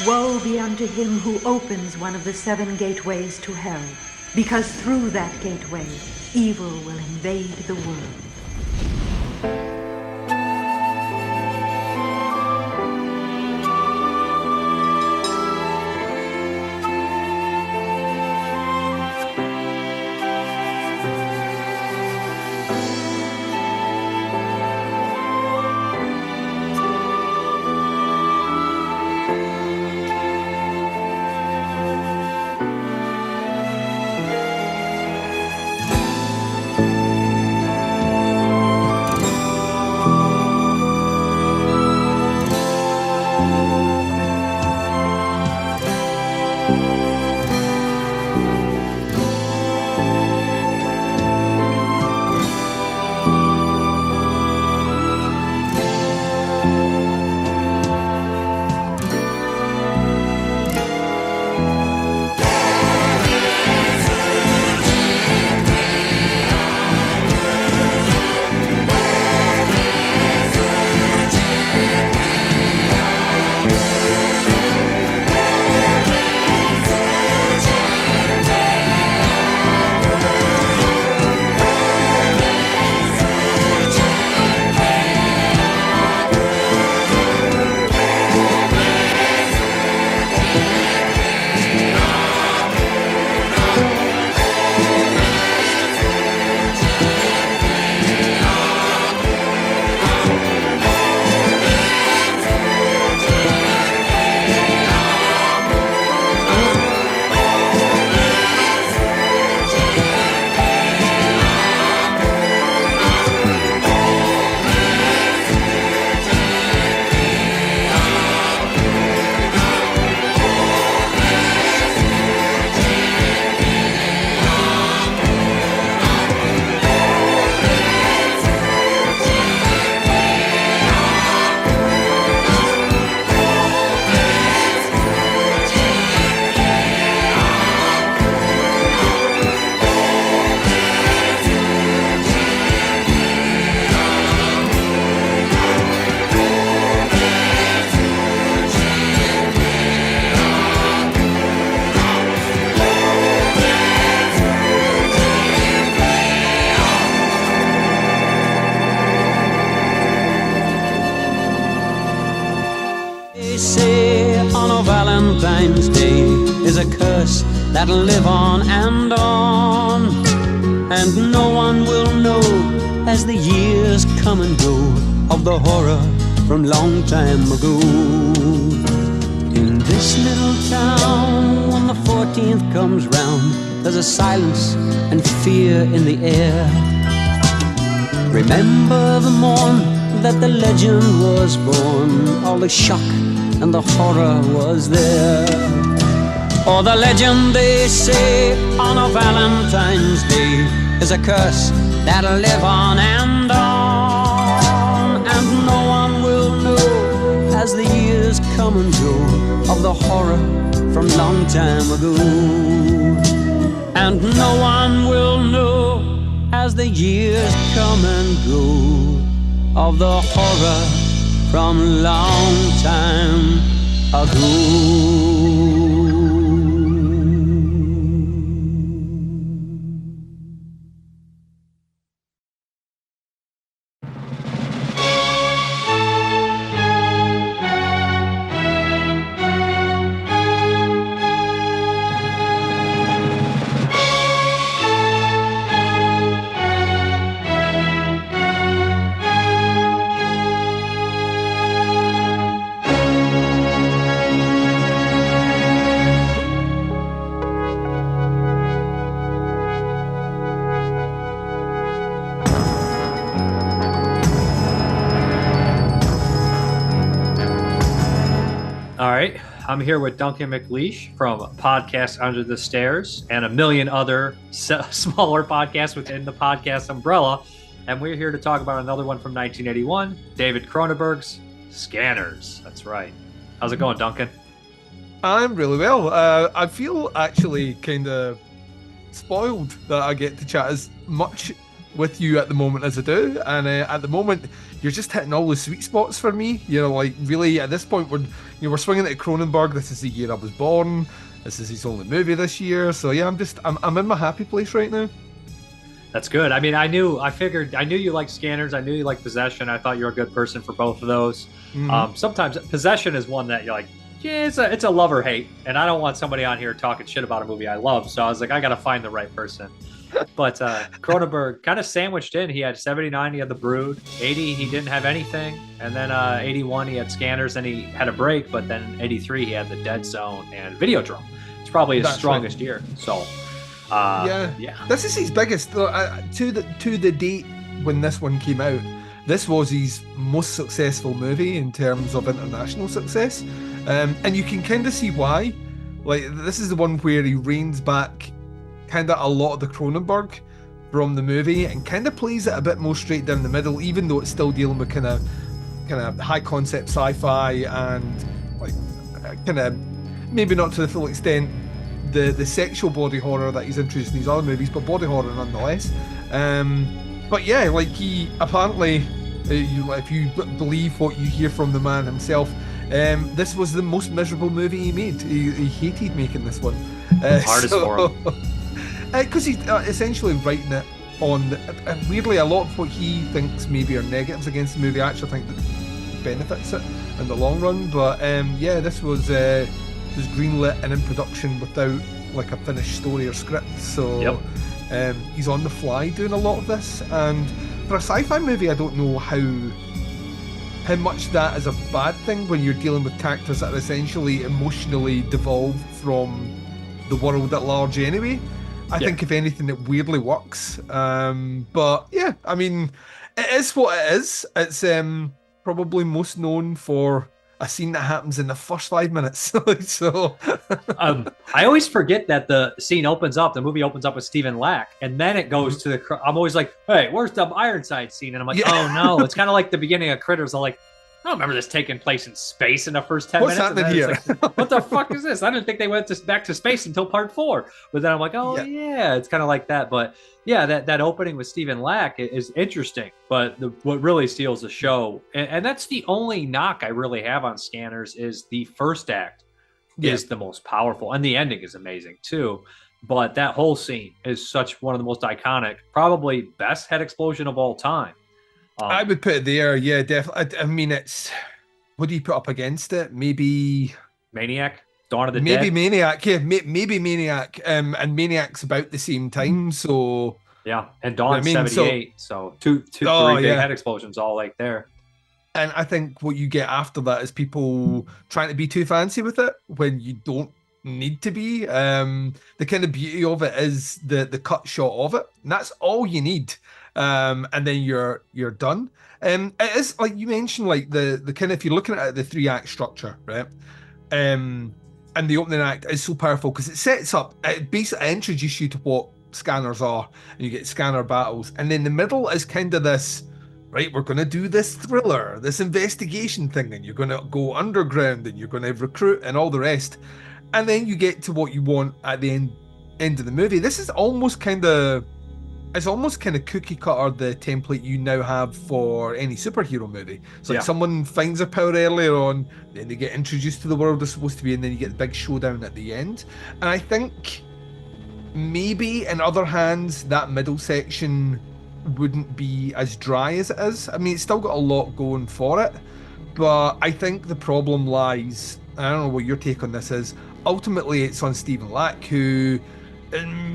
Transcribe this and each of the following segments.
Woe be unto him who opens one of the 7 gateways to hell, because through that gateway, evil will invade the world. Valentine's Day is a curse that'll live on, and no one will know as the years come and go of the horror from long time ago. In this little town, when the 14th comes round, there's a silence and fear in the air. Remember the morn that the legend was born, all the shock and the horror was there. Oh, the legend, they say, on a Valentine's Day is a curse that'll live on, and no one will know as the years come and go of the horror from long time ago. And no one will know as the years come and go of the horror from long time ago. I'm here with Duncan McLeish from Podcast Under the Stairs and a million other smaller podcasts within the podcast umbrella. And we're here to talk about another one from 1981, David Cronenberg's Scanners. That's right. How's it going, Duncan? I'm really well. I feel actually kind of spoiled that I get to chat as much with you at the moment as I do. And at the moment, you're just hitting all the sweet spots for me. You know, like really at this point we're swinging it to Cronenberg. This is the year I was born. This is his only movie this year. So yeah, I'm in my happy place right now. That's good. I mean, I knew you liked Scanners. I knew you liked Possession. I thought you were a good person for both of those. Sometimes Possession is one that you're like, yeah, it's a love or hate, and I don't want somebody on here talking shit about a movie I love. So I was like, I got to find the right person. But Cronenberg kind of sandwiched in. He had 79, he had The Brood. 80, he didn't have anything. And then 81, he had Scanners, and he had a break. But then 83, he had The Dead Zone and Videodrome. It's probably his strongest year. So, yeah. This is his biggest. To the date when this one came out, this was his most successful movie in terms of international success. And you can kind of see why. Like, this is the one where he reins back kind of a lot of the Cronenberg from the movie and kind of plays it a bit more straight down the middle, even though it's still dealing with kind of high concept sci-fi and like kind of maybe not to the full extent the sexual body horror that he's introduced in these other movies, but body horror nonetheless. But yeah, like he apparently, if you believe what you hear from the man himself, this was the most miserable movie he made. He hated making this one. Hardest for him. Because he's essentially writing it on, weirdly, a lot of what he thinks maybe are negatives against the movie, I actually think that benefits it in the long run. But yeah, this was greenlit and in production without like a finished story or script. So he's on the fly doing a lot of this. And for a sci-fi movie, I don't know how much that is a bad thing when you're dealing with characters that are essentially emotionally devolved from the world at large anyway. I think if anything it weirdly works. But yeah, I mean, it is what it is. It's probably most known for a scene that happens in the first 5 minutes. So I always forget that the movie opens up with Stephen Lack, and then it goes to I'm always like, hey, where's the Ironside scene? And I'm like, oh no, it's kind of like the beginning of Critters. I'm like, I don't remember this taking place in space in the first 10 What's minutes. Happening here? Like, what the fuck is this? I didn't think they went back to space until part 4. But then I'm like, oh yeah, it's kind of like that. But yeah, that opening with Stephen Lack is interesting. But what really steals the show, and that's the only knock I really have on Scanners, is the first act is the most powerful, and the ending is amazing too. But that whole scene is such one of the most iconic, probably best head explosion of all time. I would put it there, yeah, definitely. I mean, it's, what do you put up against it? Maybe Maniac, Dawn of the Dead. Maybe Maniac, yeah, maybe Maniac, and Maniac's about the same time, so yeah, and Dawn 78, so two, three big head explosions all like there. And I think what you get after that is people trying to be too fancy with it when you don't need to be. The kind of beauty of it is the cut shot of it, and that's all you need. And then you're done. It is like you mentioned, like the kind of, if you're looking at the 3-act structure, right? And the opening act is so powerful because it sets up, it basically introduces you to what scanners are, and you get scanner battles, and then the middle is kind of this, right, we're going to do this thriller, this investigation thing, and you're going to go underground and you're going to recruit and all the rest, and then you get to what you want at the end of the movie. This is almost kind of, it's almost kind of cookie cutter, the template you now have for any superhero movie. It's like someone finds their power earlier on, then they get introduced to the world they're supposed to be, and then you get the big showdown at the end. And I think maybe in other hands, that middle section wouldn't be as dry as it is. I mean, it's still got a lot going for it, but I think the problem lies, and I don't know what your take on this is, ultimately it's on Stephen Lack, who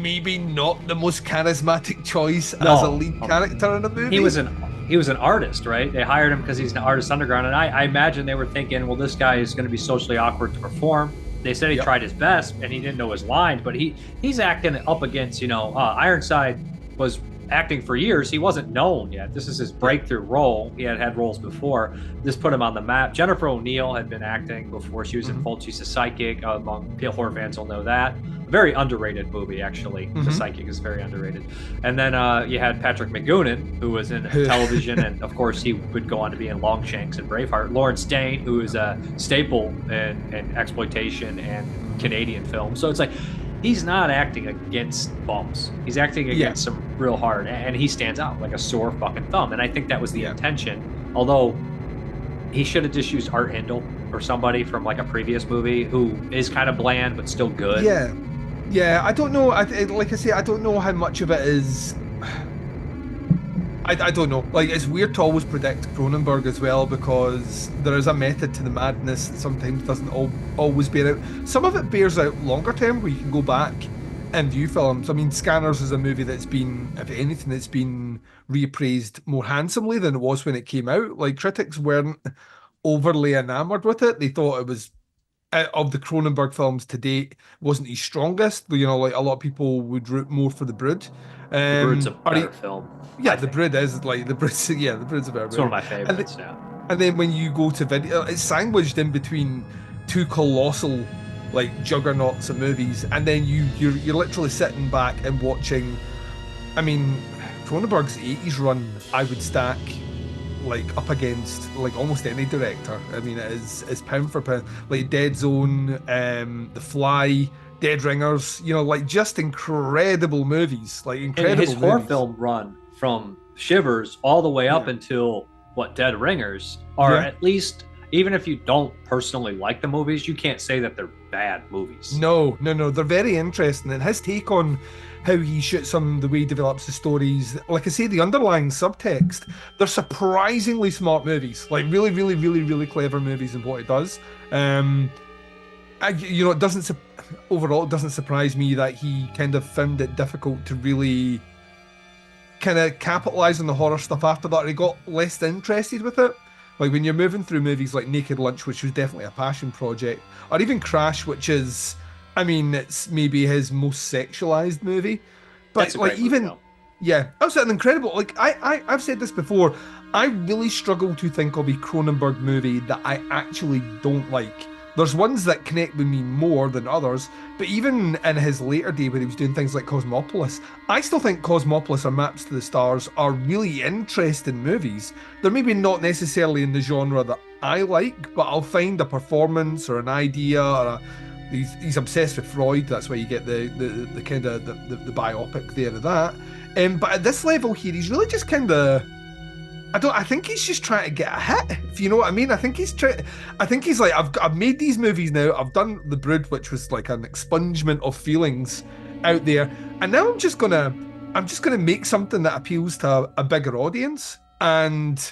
maybe not the most charismatic choice as a lead character in a movie. He was an artist, right? They hired him because he's an artist underground, and I imagine they were thinking, well, this guy is going to be socially awkward to perform. They said he tried his best and he didn't know his lines, but he's acting up against, Ironside was acting for years. He wasn't known yet. This is his breakthrough role. He had roles before. This put him on the map. Jennifer O'Neill had been acting before. She was in Fulci's The Psychic. Among horror fans will know that. Very underrated movie, actually. The Psychic is very underrated. And then you had Patrick McGoohan, who was in television, and of course he would go on to be in Longshanks and Braveheart. Lawrence Dane, who is a staple in exploitation and Canadian film. So it's like, he's not acting against bumps. He's acting against some real hard, and he stands out like a sore fucking thumb. And I think that was the intention Although he should have just used Art Hindle or somebody from like a previous movie who is kind of bland but still good. Yeah. I don't know. Like I say, I don't know how much of it is. I don't know. Like, it's weird to always predict Cronenberg as well, because there is a method to the madness that sometimes doesn't always bear out. Some of it bears out longer term, where you can go back and view films. I mean, Scanners is a movie that's been, if anything, it's been reappraised more handsomely than it was when it came out. Like, critics weren't overly enamored with it. They thought it was, of the Cronenberg films to date, wasn't his strongest. You know, like, a lot of people would root more for The Brood. The Brood's a better film. Yeah, The Brood is like The Brood's. Yeah, The Brood's a better. It's one of my favorites. And then when you go to video, it's sandwiched in between two colossal, like, juggernauts of movies, and then you're literally sitting back and watching. I mean, Cronenberg's 80s run, I would stack like up against like almost any director. I mean, it's pound for pound. Like Dead Zone, The Fly, Dead Ringers, you know, like just incredible movies, like incredible. And his movies. horror film run from Shivers all the way up until Dead Ringers are at least, even if you don't personally like the movies, you can't say that they're bad movies. No, they're very interesting, and his take on how he shoots them, the way he develops the stories, like I say, the underlying subtext, they're surprisingly smart movies, like really, really, really, really clever movies in what it does. It doesn't overall, it doesn't surprise me that he kind of found it difficult to really kind of capitalize on the horror stuff after that. He got less interested with it. Like when you're moving through movies like Naked Lunch, which was definitely a passion project, or even Crash, which is, I mean, it's maybe his most sexualized movie. But that's like even that's an incredible. Like I've said this before. I really struggle to think of a Cronenberg movie that I actually don't like. There's ones that connect with me more than others, but even in his later day when he was doing things like Cosmopolis, I still think Cosmopolis or Maps to the Stars are really interesting movies. They're maybe not necessarily in the genre that I like, but I'll find a performance or an idea, or he's obsessed with Freud. That's why you get the kind of the biopic there of that. But at this level here, he's really just kind of. I think he's just trying to get a hit, if you know what I mean. I think he's like, I've made these movies now. I've done The Brood, which was like an expungement of feelings out there, and now I'm just gonna make something that appeals to a bigger audience, and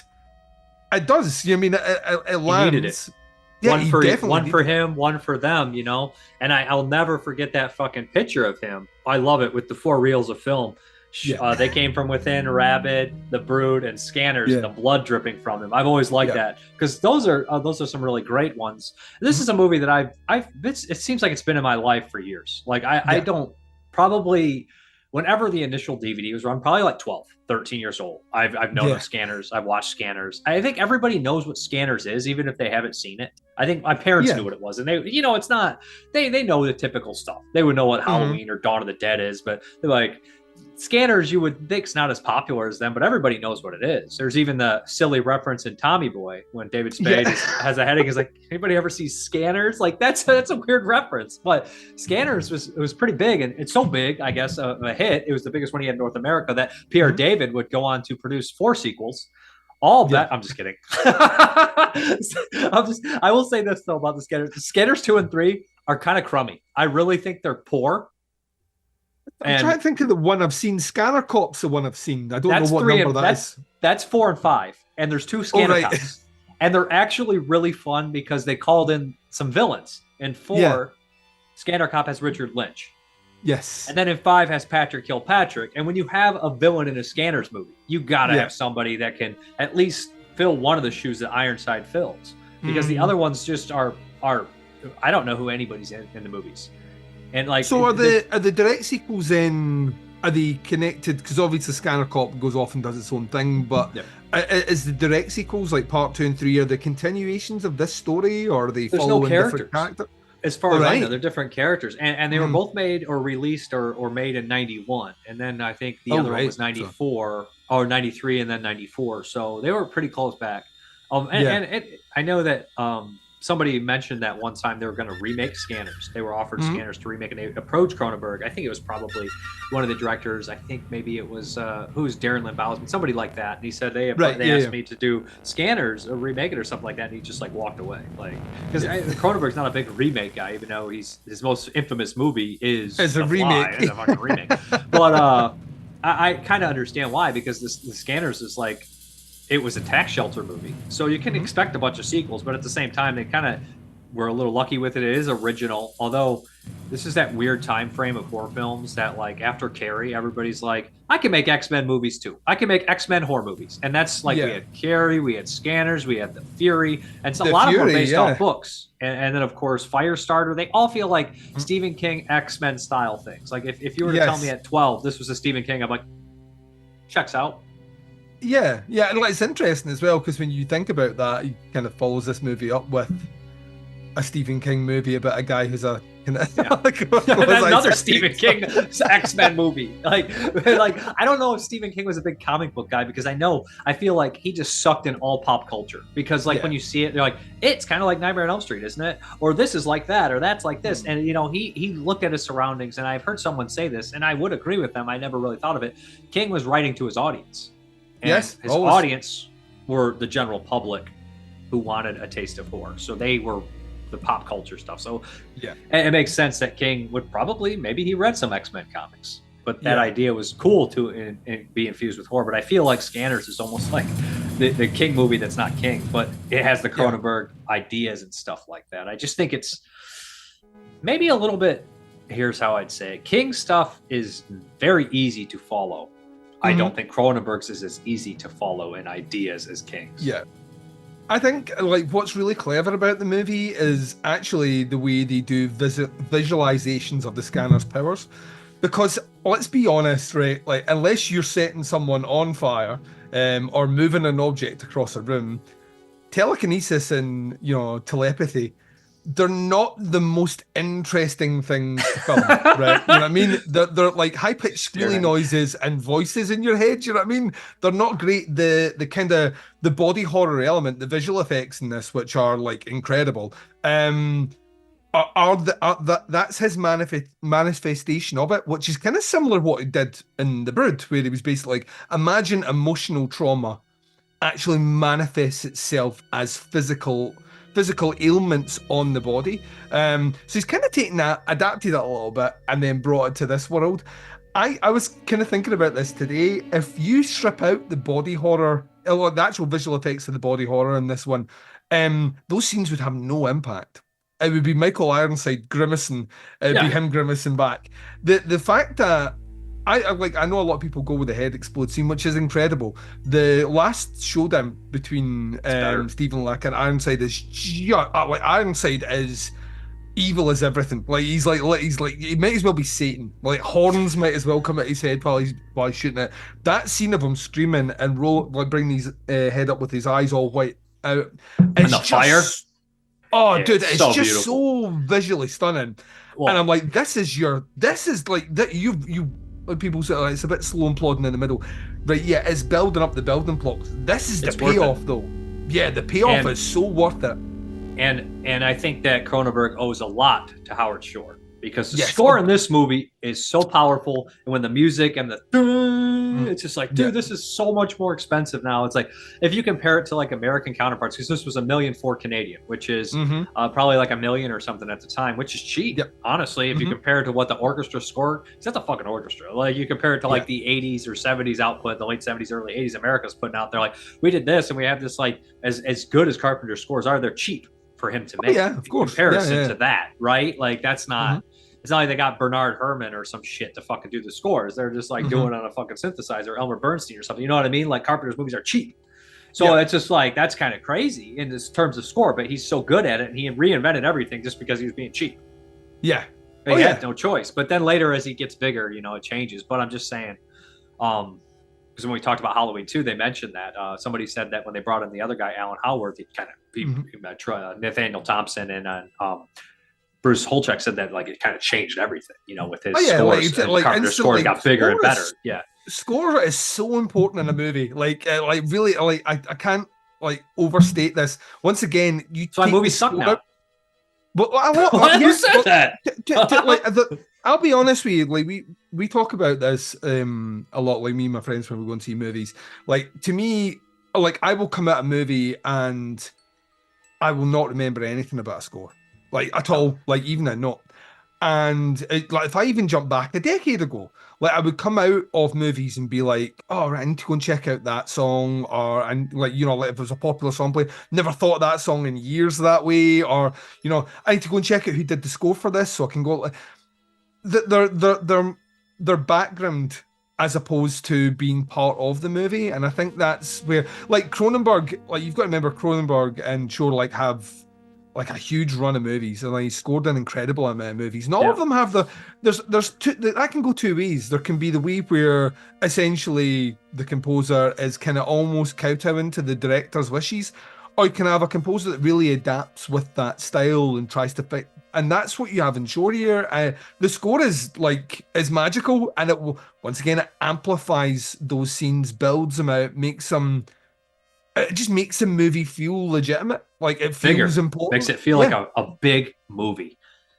it does. You know what I mean? It lands. He needed it. Yeah, one for him, one for them. You know, and I'll never forget that fucking picture of him. I love it, with the 4 reels of film. They Came From Within, Rabid, The Brood, and Scanners, and the blood dripping from them. I've always liked that, because those are some really great ones. This is a movie that it seems like it's been in my life for years. Like I don't probably, whenever the initial DVD was run, probably like 12, 13 years old. I've known of Scanners. I've watched Scanners. I think everybody knows what Scanners is, even if they haven't seen it. I think my parents knew what it was, and they, it's not, they know the typical stuff. They would know what Halloween or Dawn of the Dead is, but they're like, Scanners, you would think it's not as popular as them, but everybody knows what it is. There's even the silly reference in Tommy Boy when David Spade has a headache. He's like, anybody ever see Scanners? Like that's a weird reference, but Scanners was pretty big, and it's so big, I guess, a hit. It was the biggest one he had in North America that Pierre David would go on to produce 4 sequels. All that, I'm just kidding. I will say this though about the Scanners. The Scanners 2 and 3 are kind of crummy. I really think they're poor. I'm trying to think of the one I've seen. Scanner Cop's the one I've seen. I don't know what number that is. That's 4 and 5, and there's 2 Scanner Cops, and they're actually really fun because they called in some villains. In 4, Scanner Cop has Richard Lynch. Yes. And then in 5 has Patrick Kilpatrick. And when you have a villain in a Scanners movie, you gotta have somebody that can at least fill one of the shoes that Ironside fills, because the other ones just are I don't know who anybody's in the movies. And like, so are the direct sequels then? Are they connected? Because obviously Scanner Cop goes off and does its own thing, but is the direct sequels like part 2 and 3 are the continuations of this story, or are they following different characters? As far as I know, they're different characters, and they were both made or released or made in 91, and then I think the other one was 94 or 93, and then 94. So they were pretty close back. I know that somebody mentioned that one time they were going to remake Scanners. They were offered Scanners to remake, and they approached Cronenberg. I think it was probably one of the directors. I think maybe it was who's Darren Lynn Bousman, somebody like that. And he said they asked me to do Scanners or remake it or something like that, and he just like walked away, like because Cronenberg's not a big remake guy, even though his most infamous movie is a remake. It's a fucking remake. But I kind of understand why, because the Scanners is like, it was a tax shelter movie, so you can expect a bunch of sequels, but at the same time they kind of were a little lucky with it. It is original, although this is that weird time frame of horror films that, like, after Carrie, everybody's like, I can make X-Men movies too, I can make X-Men horror movies, and that's like, we had Carrie, we had Scanners, we had The Fury, and so a lot of them were based off books, and then of course Firestarter. They all feel like Stephen King X-Men style things. Like if you were to tell me at 12 this was a Stephen King, I'm like, checks out. Yeah, and like, it's interesting as well, because when you think about that, he kind of follows this movie up with a Stephen King movie about a guy who's a another Stephen King X-Men movie. Like I don't know if Stephen King was a big comic book guy, because I feel like he just sucked in all pop culture, because like when you see it, they're like, it's kind of like Nightmare on Elm Street, isn't it? Or this is like that, or that's like this. And he looked at his surroundings, and I've heard someone say this, and I would agree with them. I never really thought of it. King was writing to his audience. And his audience were the general public who wanted a taste of horror. So they were the pop culture stuff. So it makes sense that King would maybe he read some X-Men comics, but that idea was cool to be infused with horror. But I feel like Scanners is almost like the King movie that's not King, but it has the Cronenberg ideas and stuff like that. I just think it's maybe a little bit, here's how I'd say it. King stuff is very easy to follow. I don't think Cronenberg's is as easy to follow in ideas as King's. Yeah. I think like what's really clever about the movie is actually the way they do visualizations of the Scanner's powers. Because let's be honest, right? Like, unless you're setting someone on fire or moving an object across a room, telekinesis and telepathy, they're not the most interesting things to film, right? You know what I mean? They're like high-pitched squealy noises and voices in your head, you know what I mean? They're not great. The kind of the body horror element, the visual effects in this, which are like incredible, that's his manifestation of it, which is kind of similar to what he did in The Brood, where he was basically like, imagine emotional trauma actually manifests itself as physical ailments on the body. So he's kind of taken that, adapted it a little bit, and then brought it to this world. I was kind of thinking about this today. If you strip out the body horror, the actual visual effects of the body horror in this one, those scenes would have no impact. It would be Michael Ironside grimacing, it'd be him grimacing back. The fact that I know a lot of people go with the head explode scene, which is incredible. The last showdown between Stephen Lacroix and Ironside is Ironside is evil as everything. Like he's like he might as well be Satan. Like horns might as well come at his head while he's shooting it. That scene of him screaming and bringing his head up with his eyes all white out, and the fire. Oh, dude, it's so just beautiful. so visually stunning. Well, and I'm like, this is like that you. When people say it's a bit slow and plodding in the middle, right? Yeah, it's building up the building blocks. This is the payoff, though. Yeah, the payoff is so worth it. And I think that Cronenberg owes a lot to Howard Shore, because the score in this movie is so powerful, and when the music and it's just like, dude, this is so much more expensive now. It's like, if you compare it to like American counterparts, because this was $1 million for Canadian, which is probably like $1 million or something at the time, which is cheap. Honestly, if you compare it to what the orchestra score, it's not the fucking orchestra. Like you compare it to like the 80s or 70s output, the late 70s, early 80s America's putting out there, like, we did this and we have this, like, as good as Carpenter's scores are, they're cheap for him to make. Of course. Comparison to that, right? Like that's not. It's not like they got Bernard Herrmann or some shit to fucking do the scores. They're just like doing it on a fucking synthesizer, Elmer Bernstein or something. You know what I mean? Like Carpenter's movies are cheap. So it's just like, that's kind of crazy in this terms of score, but he's so good at it, and he reinvented everything just because he was being cheap. Yeah. He had no choice. But then later, as he gets bigger, it changes. But I'm just saying, because when we talked about Halloween 2, they mentioned that somebody said that when they brought in the other guy, Alan Howarth, he kind of Nathaniel Thompson and Bruce Holchek said that like it kind of changed everything, with his scores. Carpenter's score got bigger and better. Yeah, score is so important in a movie. I can't like overstate this. Once again, you So my take movie the suck score now. out- But Who said that? I'll be honest with you. Like we talk about this a lot. Like me and my friends when we go and see movies. Like to me, like I will come out a movie and I will not remember anything about a score, like at all. Like even a note. And like if I even jump back a decade ago, like I would come out of movies and be like, "Oh, right, I need to go and check out that song," or and like like if it was a popular song play, never thought of that song in years that way, or I need to go and check out who did the score for this, so I can go. Like, their background as opposed to being part of the movie, and I think that's where like Cronenberg, like you've got to remember Cronenberg and Shore like have like a huge run of movies, and like, he scored an incredible amount of movies. And all of them have there's two that can go two ways. There can be the way where essentially the composer is kind of almost kowtowing to the director's wishes, or you can have a composer that really adapts with that style and tries to fit. And that's what you have in Shore here. The score is magical, and it will once again it amplifies those scenes, builds them out, makes them. It just makes the movie feel legitimate. Like it feels important. Makes it feel like a big movie.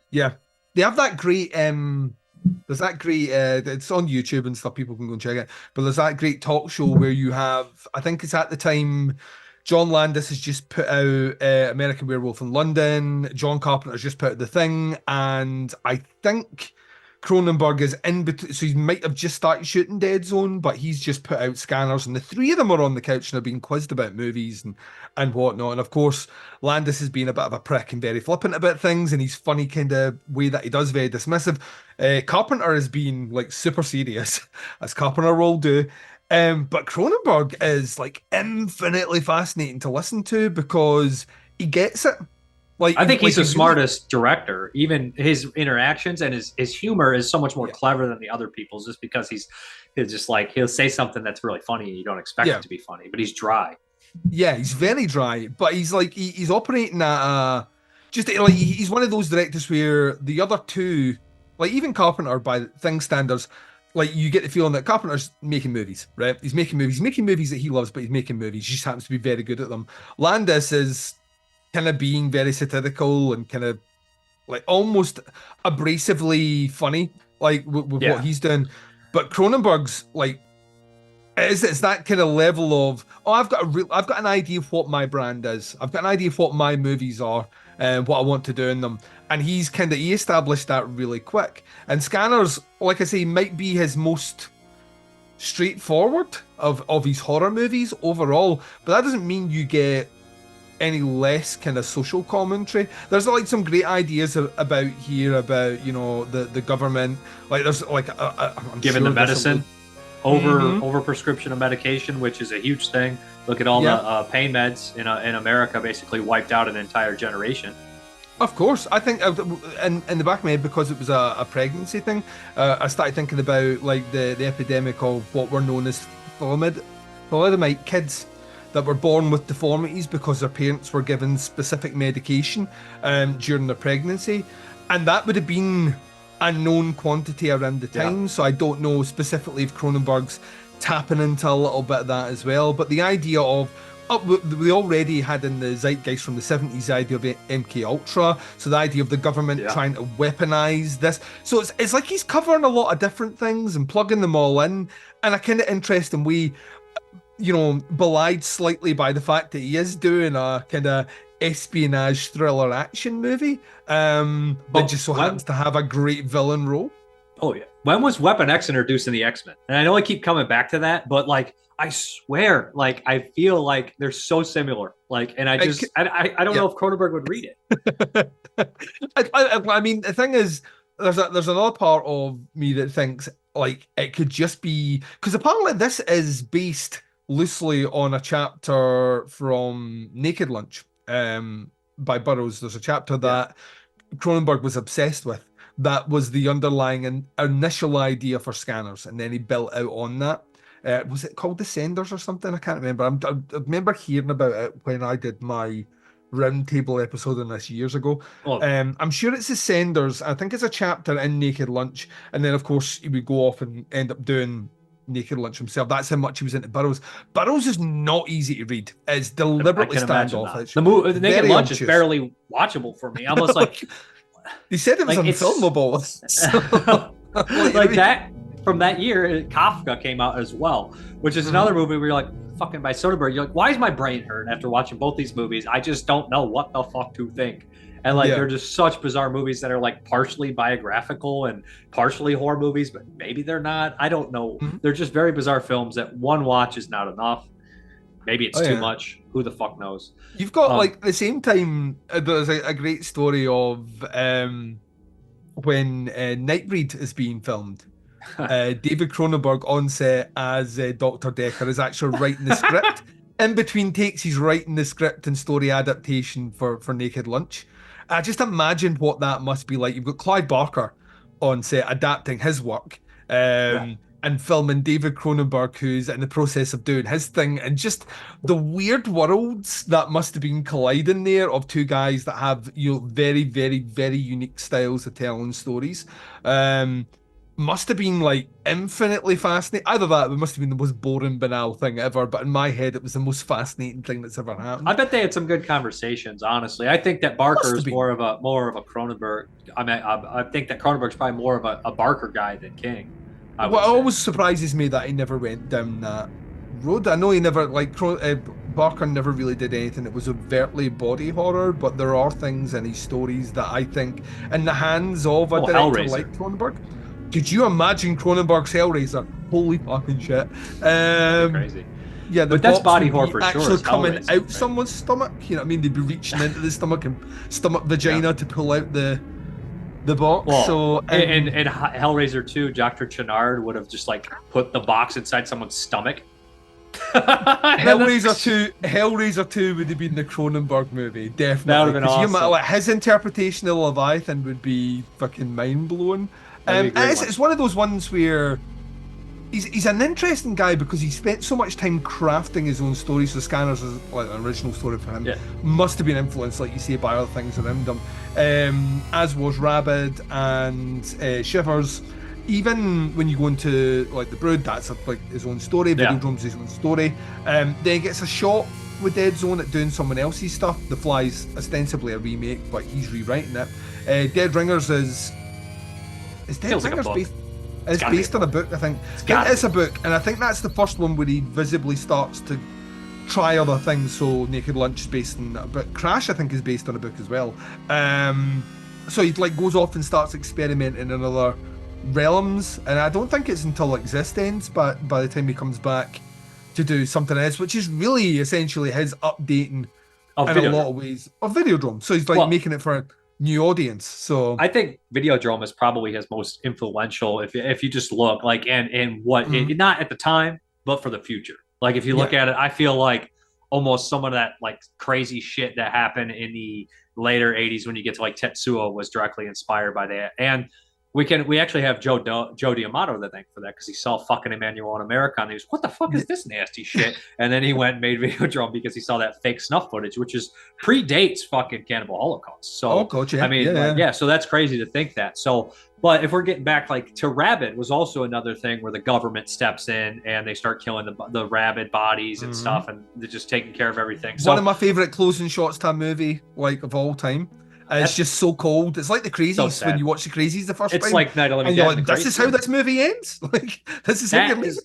Yeah. They have that great there's that great it's on YouTube and stuff, people can go and check it. But there's that great talk show where you have, I think it's at the time John Landis has just put out American Werewolf in London, John Carpenter's just put out The Thing, and I think Cronenberg is in between, so he might have just started shooting Dead Zone, but he's just put out Scanners, and the three of them are on the couch and are being quizzed about movies and whatnot. And of course, Landis has been a bit of a prick and very flippant about things, and he's funny kind of way that he does, very dismissive. Carpenter has been like super serious, as Carpenter will do. But Cronenberg is like infinitely fascinating to listen to because he gets it. Like I think he's the smartest director. Even his interactions and his humor is so much more clever than the other people's, just because he's just like he'll say something that's really funny and you don't expect it to be funny, but he's dry. Yeah, he's very dry, but he's like he's operating at just like he's one of those directors where the other two, like even Carpenter by thing standards, like you get the feeling that Carpenter's making movies, right? He's making movies that he loves, but he's making movies. He just happens to be very good at them. Landis is kind of being very satirical and kind of like almost abrasively funny, like with what he's doing. But Cronenberg's like it's that kind of level of I've got an idea of what my brand is. I've got an idea of what my movies are and what I want to do in them. And he established that really quick. And Scanners, like I say, might be his most straightforward of his horror movies overall, but that doesn't mean you get any less kind of social commentary. There's like some great ideas about the government, like there's like giving the medicine over prescription of medication, which is a huge thing. Look at all the pain meds in America basically wiped out an entire generation. Of course, I think in the back of my head, because it was a pregnancy thing, I started thinking about like the epidemic of what were known as thalidomide kids that were born with deformities because their parents were given specific medication during their pregnancy, and that would have been a known quantity around the time. So I don't know specifically if Cronenberg's tapping into a little bit of that as well, but the idea of we already had in the zeitgeist from the 70s the idea of MK Ultra, so the idea of the government trying to weaponize this. So it's like he's covering a lot of different things and plugging them all in a kind of interesting way, belied slightly by the fact that he is doing a kind of espionage thriller action movie that just so happens to have a great villain role. Oh yeah. When was Weapon X introduced in the X-Men? And I know I keep coming back to that, but like I swear, like I feel like they're so similar. Like, and I don't know if Cronenberg would read it. I mean, the thing is, there's another part of me that thinks like it could just be because apparently this is based loosely on a chapter from Naked Lunch by Burroughs. There's a chapter that Cronenberg was obsessed with. That was the underlying initial idea for Scanners, and then he built out on that. Was it called Descenders or something? I can't remember. I remember hearing about it when I did my roundtable episode on this years ago. I'm sure it's Descenders. I think it's a chapter in Naked Lunch, and then of course he would go off and end up doing Naked Lunch himself. That's how much he was into Burroughs. Burroughs is not easy to read. It's deliberately standoffish. The Naked Lunch is barely watchable for me. Almost like he said it was unfilmable. Like that from that year, Kafka came out as well, which is another movie where you're like, fucking by Soderbergh, you're like, why is my brain hurt after watching both these movies? I just don't know what the fuck to think. And like, they're just such bizarre movies that are like partially biographical and partially horror movies, but maybe they're not. I don't know. They're just very bizarre films that one watch is not enough. Maybe it's too much. Who the fuck knows? You've got like the same time. There's a great story of when Nightbreed is being filmed. David Cronenberg on set as Dr. Decker is actually writing the script. In between takes, he's writing the script and story adaptation for Naked Lunch. I just imagine what that must be like. You've got Clive Barker on set adapting his work and filming David Cronenberg, who's in the process of doing his thing, and just the weird worlds that must have been colliding there of two guys that have very, very, very unique styles of telling stories. Must have been like infinitely fascinating. Either that, it must have been the most boring, banal thing ever. But in my head, it was the most fascinating thing that's ever happened. I bet they had some good conversations. Honestly, I think that Barker is more of a Cronenberg. I mean, I think that Cronenberg's probably more of a Barker guy than King. What always surprises me that he never went down that road. I know he never Barker never really did anything that was overtly body horror, but there are things in his stories that I think, in the hands of a director like Cronenberg. Could you imagine Cronenberg's Hellraiser? Holy fucking shit! Crazy. Yeah, but that's body horror for actually sure. Actually coming out someone's stomach. You know what I mean? They'd be reaching into the stomach and vagina to pull out the box. Well, so and Hellraiser 2, Dr. Channard would have just like put the box inside someone's stomach. Hellraiser 2 would have been the Cronenberg movie, definitely. That would have been awesome. Like, his interpretation of Leviathan would be fucking mind blowing. It's one of those ones where he's an interesting guy because he spent so much time crafting his own stories. So Scanners is like an original story for him. Must have been influenced, like you say, by other things around him. As was Rabid and Shivers. Even when you go into like The Brood, that's like his own story. Videodrome's his own story. Then he gets a shot with Dead Zone at doing someone else's stuff. The Fly's ostensibly a remake, but he's rewriting it. Dead Ringers is Dead Ringers based on a book, I think. It's a book, and I think that's the first one where he visibly starts to try other things. So Naked Lunch is based on a book. Crash, I think, is based on a book as well. So he like goes off and starts experimenting in other realms, and I don't think it's until Exist ends, but by the time he comes back to do something else, which is really essentially his updating in a lot of ways of Videodrome. So he's like making it for a new audience. So I think Videodrome is probably his most influential if you just look like and what not at the time, but for the future. Like if you look at it, I feel like almost some of that like crazy shit that happened in the later 80s when you get to like Tetsuo was directly inspired by that. And we actually have Joe D'Amato to thank for that, because he saw fucking Emmanuel in America and he was, what the fuck is this nasty shit? And then he went and made Videodrome because he saw that fake snuff footage, which predates fucking Cannibal Holocaust. So I mean, so that's crazy to think that. So, but if we're getting back like to Rabid was also another thing where the government steps in and they start killing the rabid bodies and stuff, and they're just taking care of everything. So one of my favorite closing shots to a movie like of all time. It's just so cold. It's like the Crazies when you watch the Crazies the first time. It's like Night of the Living and Dead. You're like, this is how this movie ends. Like this is how is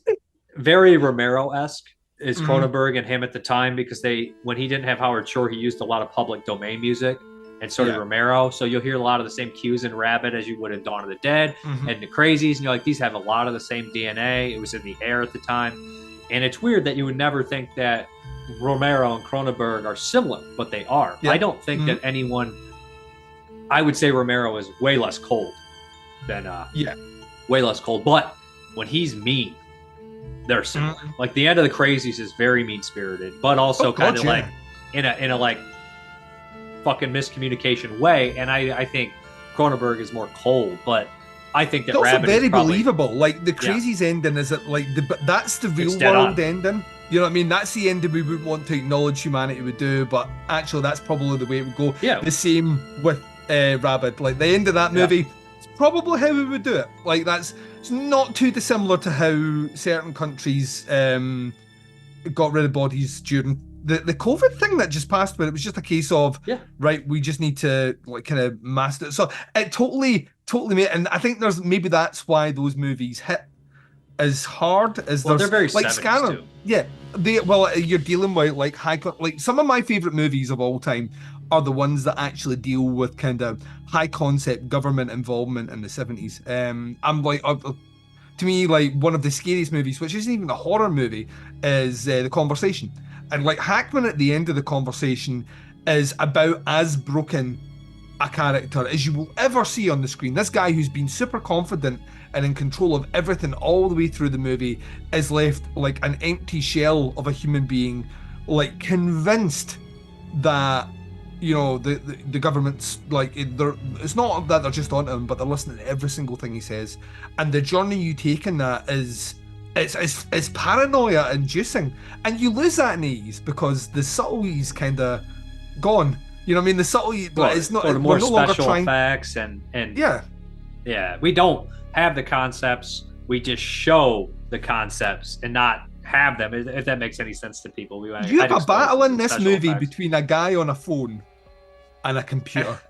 very Romero-esque is Cronenberg and him at the time, because when he didn't have Howard Shore, he used a lot of public domain music, and so did Romero. So you'll hear a lot of the same cues in Rabid as you would in Dawn of the Dead and the Crazies, and you're like, these have a lot of the same DNA. It was in the air at the time, and it's weird that you would never think that Romero and Cronenberg are similar, but they are. I don't think that anyone. I would say Romero is way less cold than way less cold. But when he's mean, they're similar. Like the end of the Crazies is very mean spirited, but also kind of like in a like fucking miscommunication way. And I think Cronenberg is more cold, but I think that Rabid very is probably believable. Like the Crazies ending is it like but that's the real world ending. You know what I mean? That's the ending we would want to acknowledge humanity would do, but actually that's probably the way it would go. Yeah. The same with Rabid. Like the end of that movie, It's probably how we would do it. Like it's not too dissimilar to how certain countries got rid of bodies during the COVID thing that just passed, where it was just a case of right, we just need to like kind of master it. So it totally made, and I think that's why those movies hit as hard as they're very like 70s Scanner. too. Yeah, you're dealing with like like some of my favorite movies of all time are the ones that actually deal with kind of high concept government involvement in the 70s. I'm like, to me, like one of the scariest movies, which isn't even a horror movie, is The Conversation. And like Hackman at the end of The Conversation is about as broken a character as you will ever see on the screen. This guy who's been super confident and in control of everything all the way through the movie is left like an empty shell of a human being, like convinced that, you know, the government's like, it's not that they're just on him, but they're listening to every single thing he says. And the journey you take in that is it's paranoia inducing, and you lose that in Ease because the subtlety's kind of gone. You know what I mean? The subtlety, but it's not. Or the more we're no longer special trying... effects and yeah. We don't have the concepts. We just show the concepts and not have them. If that makes any sense to people, You have a battle in this movie effects between a guy on a phone and a computer,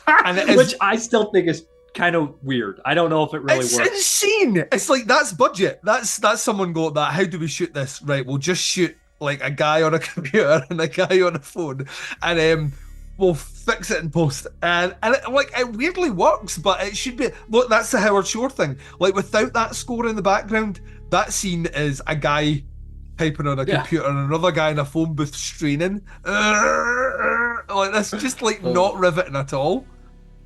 and which I still think is kind of weird. I don't know if it really works. It's insane. It's like that's budget. That's someone go that. How do we shoot this? Right, we'll just shoot like a guy on a computer and a guy on a phone, and we'll fix it in post. And it weirdly works, but it should be. Look, that's the Howard Shore thing. Like without that score in the background, that scene is a guy typing on a computer and another guy in a phone booth straining. Like that's just like not riveting at all.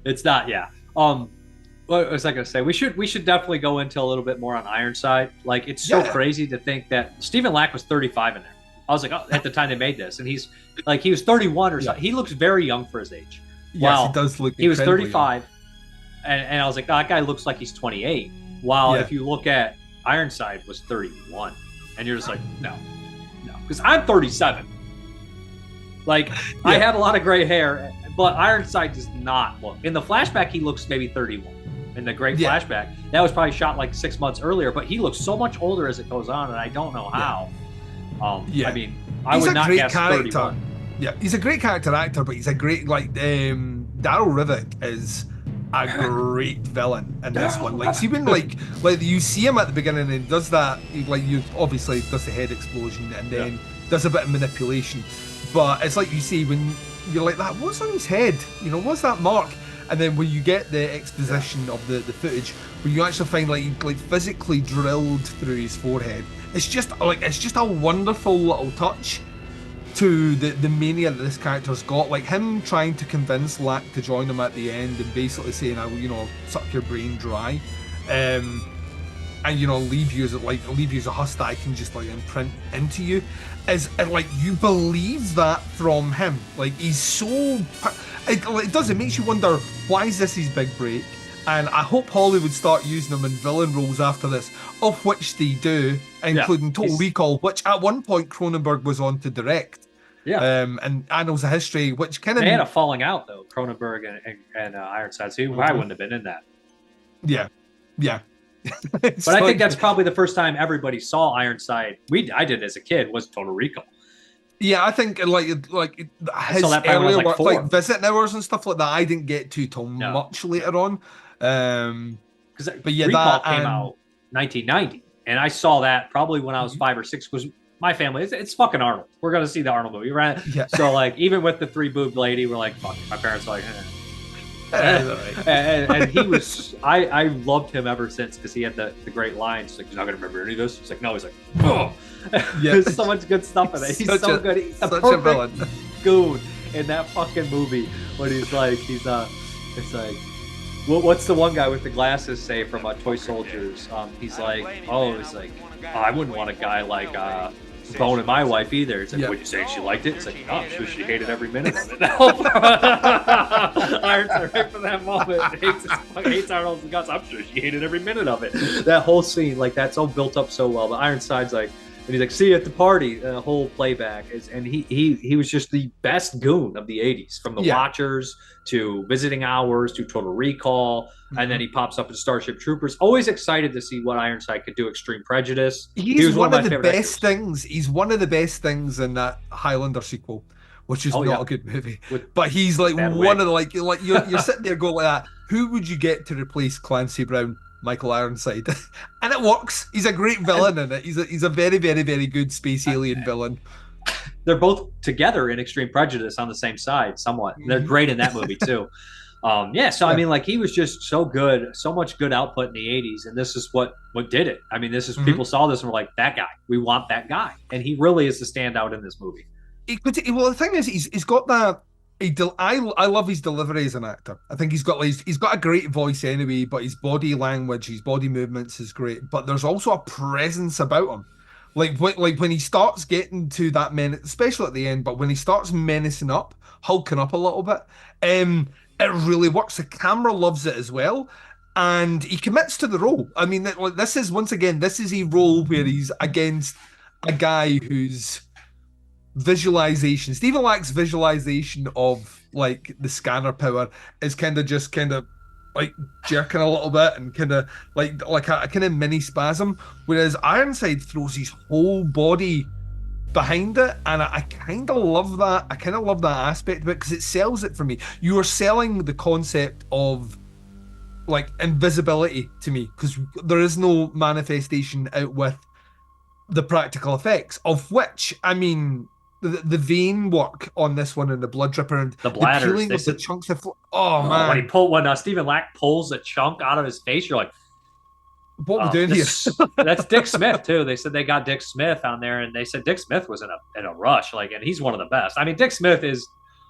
It's not. Yeah. What was I going to say? We should definitely go into a little bit more on Ironside. Like, it's so crazy to think that Stephen Lack was 35 in there. I was like, at the time they made this, and he was 31 or something. He looks very young for his age. Yes, he does look. He was 35, and I was like, that guy looks like he's 28. While if you look at Ironside was 31, and you're just like, no, because I'm 37. Like, I have a lot of gray hair, but Ironside does not look. In the flashback, he looks maybe 31. In the great flashback, that was probably shot like 6 months earlier, but he looks so much older as it goes on, and I don't know how. I mean, I would not guess 31. Yeah, he's a great character actor, but he's a great Daryl Rivik is a great villain in this one. Like, see when like you see him at the beginning and does that, you obviously does the head explosion and then does a bit of manipulation, but it's like you see when you're like that, what's on his head? You know, what's that mark? And then when you get the exposition of the footage, where you actually find like physically drilled through his forehead, it's just a wonderful little touch to the mania that this character's got. Like him trying to convince Lack to join him at the end and basically saying, "I will, you know, suck your brain dry," and you know, leave you as a husk that I can just like imprint into you. And like you believe that from him. Like he's so. It makes you wonder, why is this his big break? And I hope Hollywood start using him in villain roles after this, of which they do, including Total Recall, which at one point Cronenberg was on to direct. Yeah. And Annals of History, which kind of... They had a falling out, though, Cronenberg and Ironside, so I wouldn't have been in that. Yeah. But I think that's probably the first time everybody saw Ironside. I did as a kid, was Total Recall. Yeah, I think like his earlier work, like Visiting Hours and stuff like that, I didn't get to till much later on. But yeah, Recall came out 1990, and I saw that probably when I was 5 or 6. Because my family, it's fucking Arnold. We're gonna see the Arnold movie, right? Yeah. So like, even with the 3-boobed lady, we're like, fuck. My parents were like, and he was. I loved him ever since because he had the great lines. Like, he's not gonna remember any of this. He's like, no. He's like, oh. There's so much good stuff in it. He's so good. He's the perfect goon in that fucking movie. When he's like, it's like, what's the one guy with the glasses say from Toy Soldiers? He's like, I wouldn't want a guy like boning my wife either. It's like, would you say she liked it? It's like, no, I'm sure she hated every minute of it. Ironside, right from that moment, hates Arnold's guts. I'm sure she hated every minute of it. That whole scene, like, that's all built up so well. But Ironside's like, And he's like, "See you at the party." The whole playback is, and he was just the best goon of the '80s, from the Watchers to Visiting Hours to Total Recall, and then he pops up in Starship Troopers. Always excited to see what Ironside could do. Extreme Prejudice. He was one of my the best actors. things. He's one of the best things in that Highlander sequel, which is not a good movie. But he's like one of the like you're sitting there going like that. Who would you get to replace Clancy Brown? Michael Ironside, and it works. He's a great villain in it. He's a very, very, very good space alien villain. They're both together in Extreme Prejudice on the same side, somewhat. They're great in that movie too. I mean, like, he was just so good, so much good output in the '80s, and this is what did it. I mean, this is people saw this and were like, that guy, we want that guy, and he really is the standout in this movie. Well, the thing is, he's got that. I love his delivery as an actor. I think he's got a great voice anyway, but his body language, his body movements is great. But there's also a presence about him, like when he starts getting to that menace, especially at the end. But when he starts menacing up, hulking up a little bit, it really works. The camera loves it as well, and he commits to the role. I mean, this is a role where he's against a guy who's visualization. Stephen Lack's visualization of like the scanner power is kind of like jerking a little bit and kind of like a kind of mini spasm, whereas Ironside throws his whole body behind it, and I kind of love that. I kind of love that aspect of it because it sells it for me. You are selling the concept of like invisibility to me because there is no manifestation out with the practical effects, of which, I mean, the vein work on this one and the blood dripper and the bladders, the peeling of the chunks of man. When Stephen Lack pulls a chunk out of his face, you're like, what are we doing here? That's Dick Smith too. They said they got Dick Smith on there, and they said Dick Smith was in a rush, like, and he's one of the best. I mean, Dick Smith is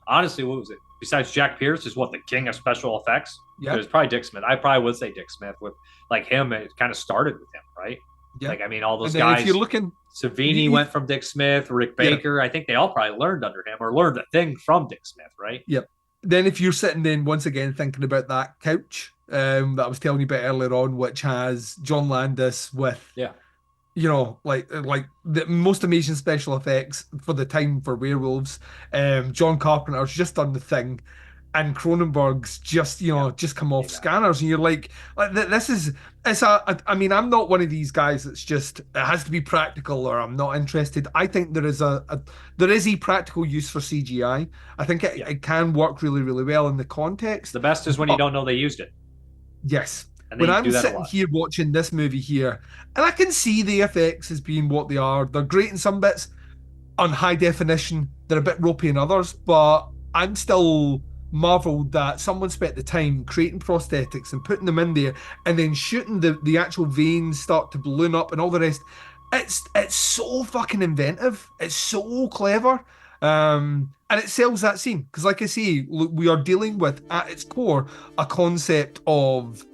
honestly, what was it? Besides Jack Pierce, is what, the king of special effects? Yeah, it was probably Dick Smith. I probably would say Dick Smith. With like him, it kind of started with him, right? Yeah. Like, I mean, all those guys. If you're looking, Savini went from Dick Smith, Rick Baker. I think they all probably learned under him or learned a thing from Dick Smith, right? Yep. Then if you're sitting then once again thinking about that couch that I was telling you about earlier on, which has John Landis with, you know, like the most amazing special effects for the time for werewolves. John Carpenter's just done The Thing. And Cronenberg's just come off scanners, and you're like I mean, I'm not one of these guys that's just, it has to be practical or I'm not interested. I think there is a practical use for CGI. I think it can work really, really well in the context. The best is when you don't know they used it. Yes. When I'm sitting here watching this movie here, and I can see the effects as being what they are. They're great in some bits on high definition. They're a bit ropey in others, but I'm still marveled that someone spent the time creating prosthetics and putting them in there and then shooting the actual veins start to balloon up and all the rest. It's so fucking inventive. It's so clever. And it sells that scene because, like I say, we are dealing with, at its core, a concept of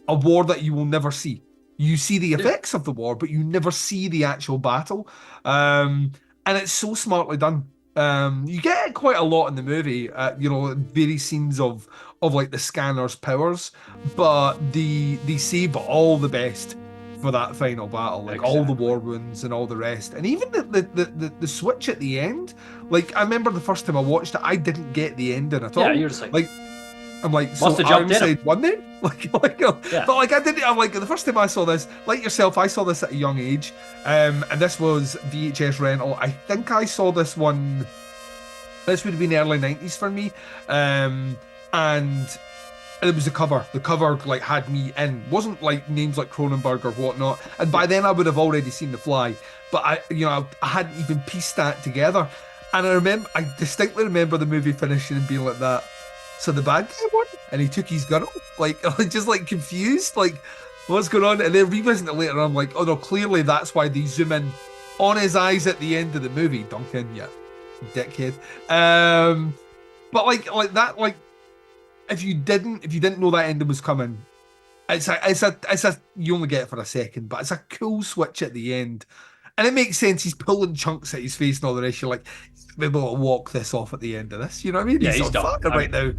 a war that you will never see. You see the effects of the war, but you never see the actual battle. And it's so smartly done. You get it quite a lot in the movie, various scenes of like the scanner's powers, but they save all the best for that final battle, like all the war wounds and all the rest, and even the switch at the end. Like, I remember the first time I watched it, I didn't get the ending at all. Yeah, you're just like I'm like, so Ironside won then? But like, I didn't. I'm like, the first time I saw this, like yourself, I saw this at a young age, and this was VHS rental. I think I saw this one. This would have been early 90s for me, and it was the cover. The cover like had me in. Wasn't like names like Cronenberg or whatnot. And by then I would have already seen The Fly, but I hadn't even pieced that together. And I distinctly remember the movie finishing and being like that. So the bad guy won, and he took his gun off, like just like confused, like what's going on? And then revisiting it later, I'm like, oh no, clearly that's why they zoom in on his eyes at the end of the movie. Duncan, dickhead. But like that, like if you didn't know that ending was coming, it's a you only get it for a second, but it's a cool switch at the end, and it makes sense. He's pulling chunks at his face and all the rest. You're like, be able to walk this off at the end of this, you know what I mean? Yeah, he's done right now.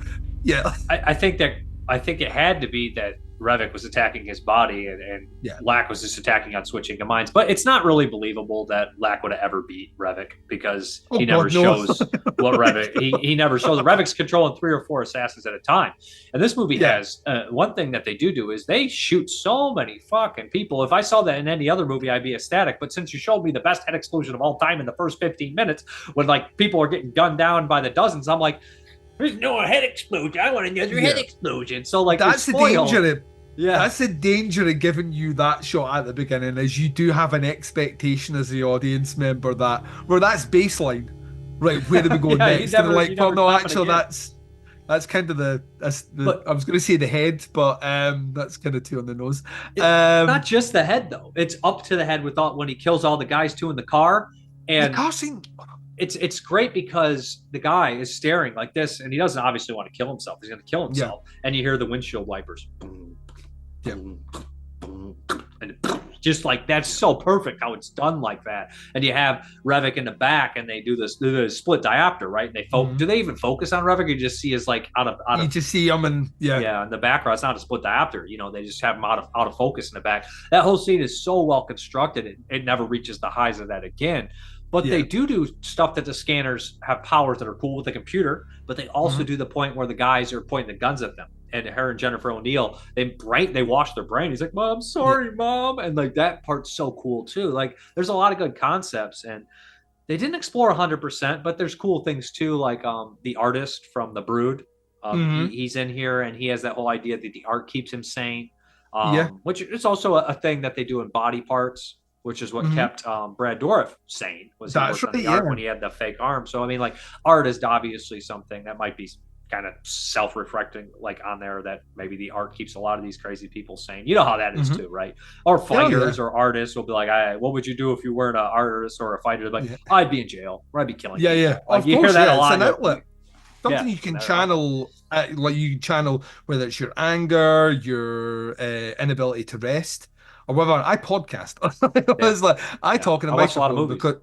Yeah, I think it had to be that Revik was attacking his body, and Yeah. Lack was just attacking on switching of minds. But it's not really believable that Lack would have ever beat Revik, because he never shows what Revik. He never shows. Revik's controlling 3 or 4 assassins at a time. And this movie has one thing that they do is they shoot so many fucking people. If I saw that in any other movie, I'd be ecstatic. But since you showed me the best head explosion of all time in the first 15 minutes, when like people are getting gunned down by the dozens, I'm like, there's no head explosion. I want another head explosion. So like that's the danger. Yeah, that's the danger of giving you that shot at the beginning, is you do have an expectation as the audience member that, well, that's baseline, right? Where do we go next? And like, well, no, actually, that's kind of but, I was going to say the head, but that's kind of too on the nose. Not just the head though; it's up to the head with when he kills all the guys too in the car, and the car scene. It's great because the guy is staring like this, and he doesn't obviously want to kill himself. He's going to kill himself, and you hear the windshield wipers. And just like, that's so perfect how it's done like that. And you have Revik in the back, and they do the split diopter, right? And they do they even focus on Revik? You just see his like out of you just see him, and in the background. It's not a split diopter, they just have him out of focus in the back. That whole scene is so well constructed, it never reaches the highs of that again. But they do stuff that the scanners have powers that are cool with the computer, but they also do the point where the guys are pointing the guns at them. And her and Jennifer O'Neill, they wash their brain. He's like, Mom, sorry, Mom. And like, that part's so cool too. Like, there's a lot of good concepts, and they didn't explore 100%, but there's cool things too. Like the artist from The Brood, he's in here, and he has that whole idea that the art keeps him sane, which is also a thing that they do in Body Parts, which is what kept Brad Dourif sane, was the art when he had the fake arm. So I mean, like, art is obviously something that might be kind of self-reflecting, like on there, that maybe the art keeps a lot of these crazy people sane. You know how that is too, right? Or fighters or artists will be like, what would you do if you weren't an artist or a fighter? Like, I'd be in jail, or I'd be killing people. Like, you hear that a lot. It's an outlet. Something you can channel, like you can channel, whether it's your anger, your inability to rest, or whether I podcast. I talk in a microphone because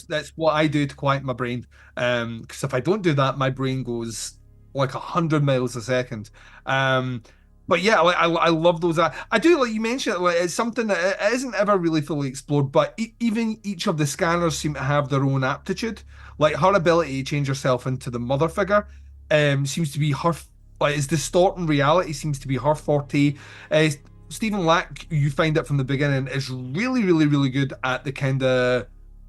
that's what I do to quiet my brain. Because if I don't do that, my brain goes like 100 miles a second. But yeah, like, I love those. I do, like you mentioned, like, it's something that it isn't ever really fully explored. But even each of the scanners seem to have their own aptitude. Like, her ability to change herself into the mother figure seems to be her. Like, it's distorting reality seems to be her forte. Stephen Lack, you find it from the beginning, is really, really, really good at the kind of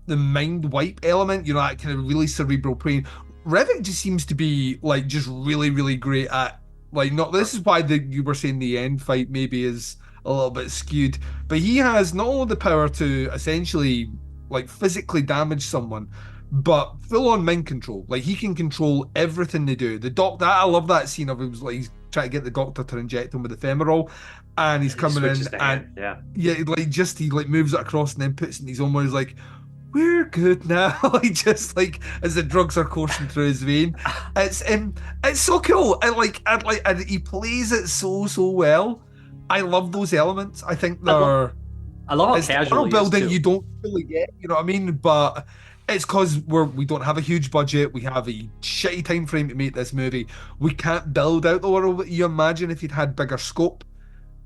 the mind wipe element. That kind of really cerebral brain. Revik just seems to be like just really, really great at, like, not. This is why you were saying the end fight maybe is a little bit skewed, but he has not only the power to essentially like physically damage someone, but full on mind control. Like, he can control everything they do. The doctor, I love that scene of him, was like, he's trying to get the doctor to inject him with the femoral, and he's coming in and he moves it across and then puts it in his own. Where he's like, we're good now. Like, just like as the drugs are coursing through his vein. It's so cool. And he plays it so well. I love those elements. I think they're. I love how casual world building you don't really get. You know what I mean? But it's because we don't have a huge budget. We have a shitty time frame to make this movie. We can't build out the world that you imagine if you'd had bigger scope.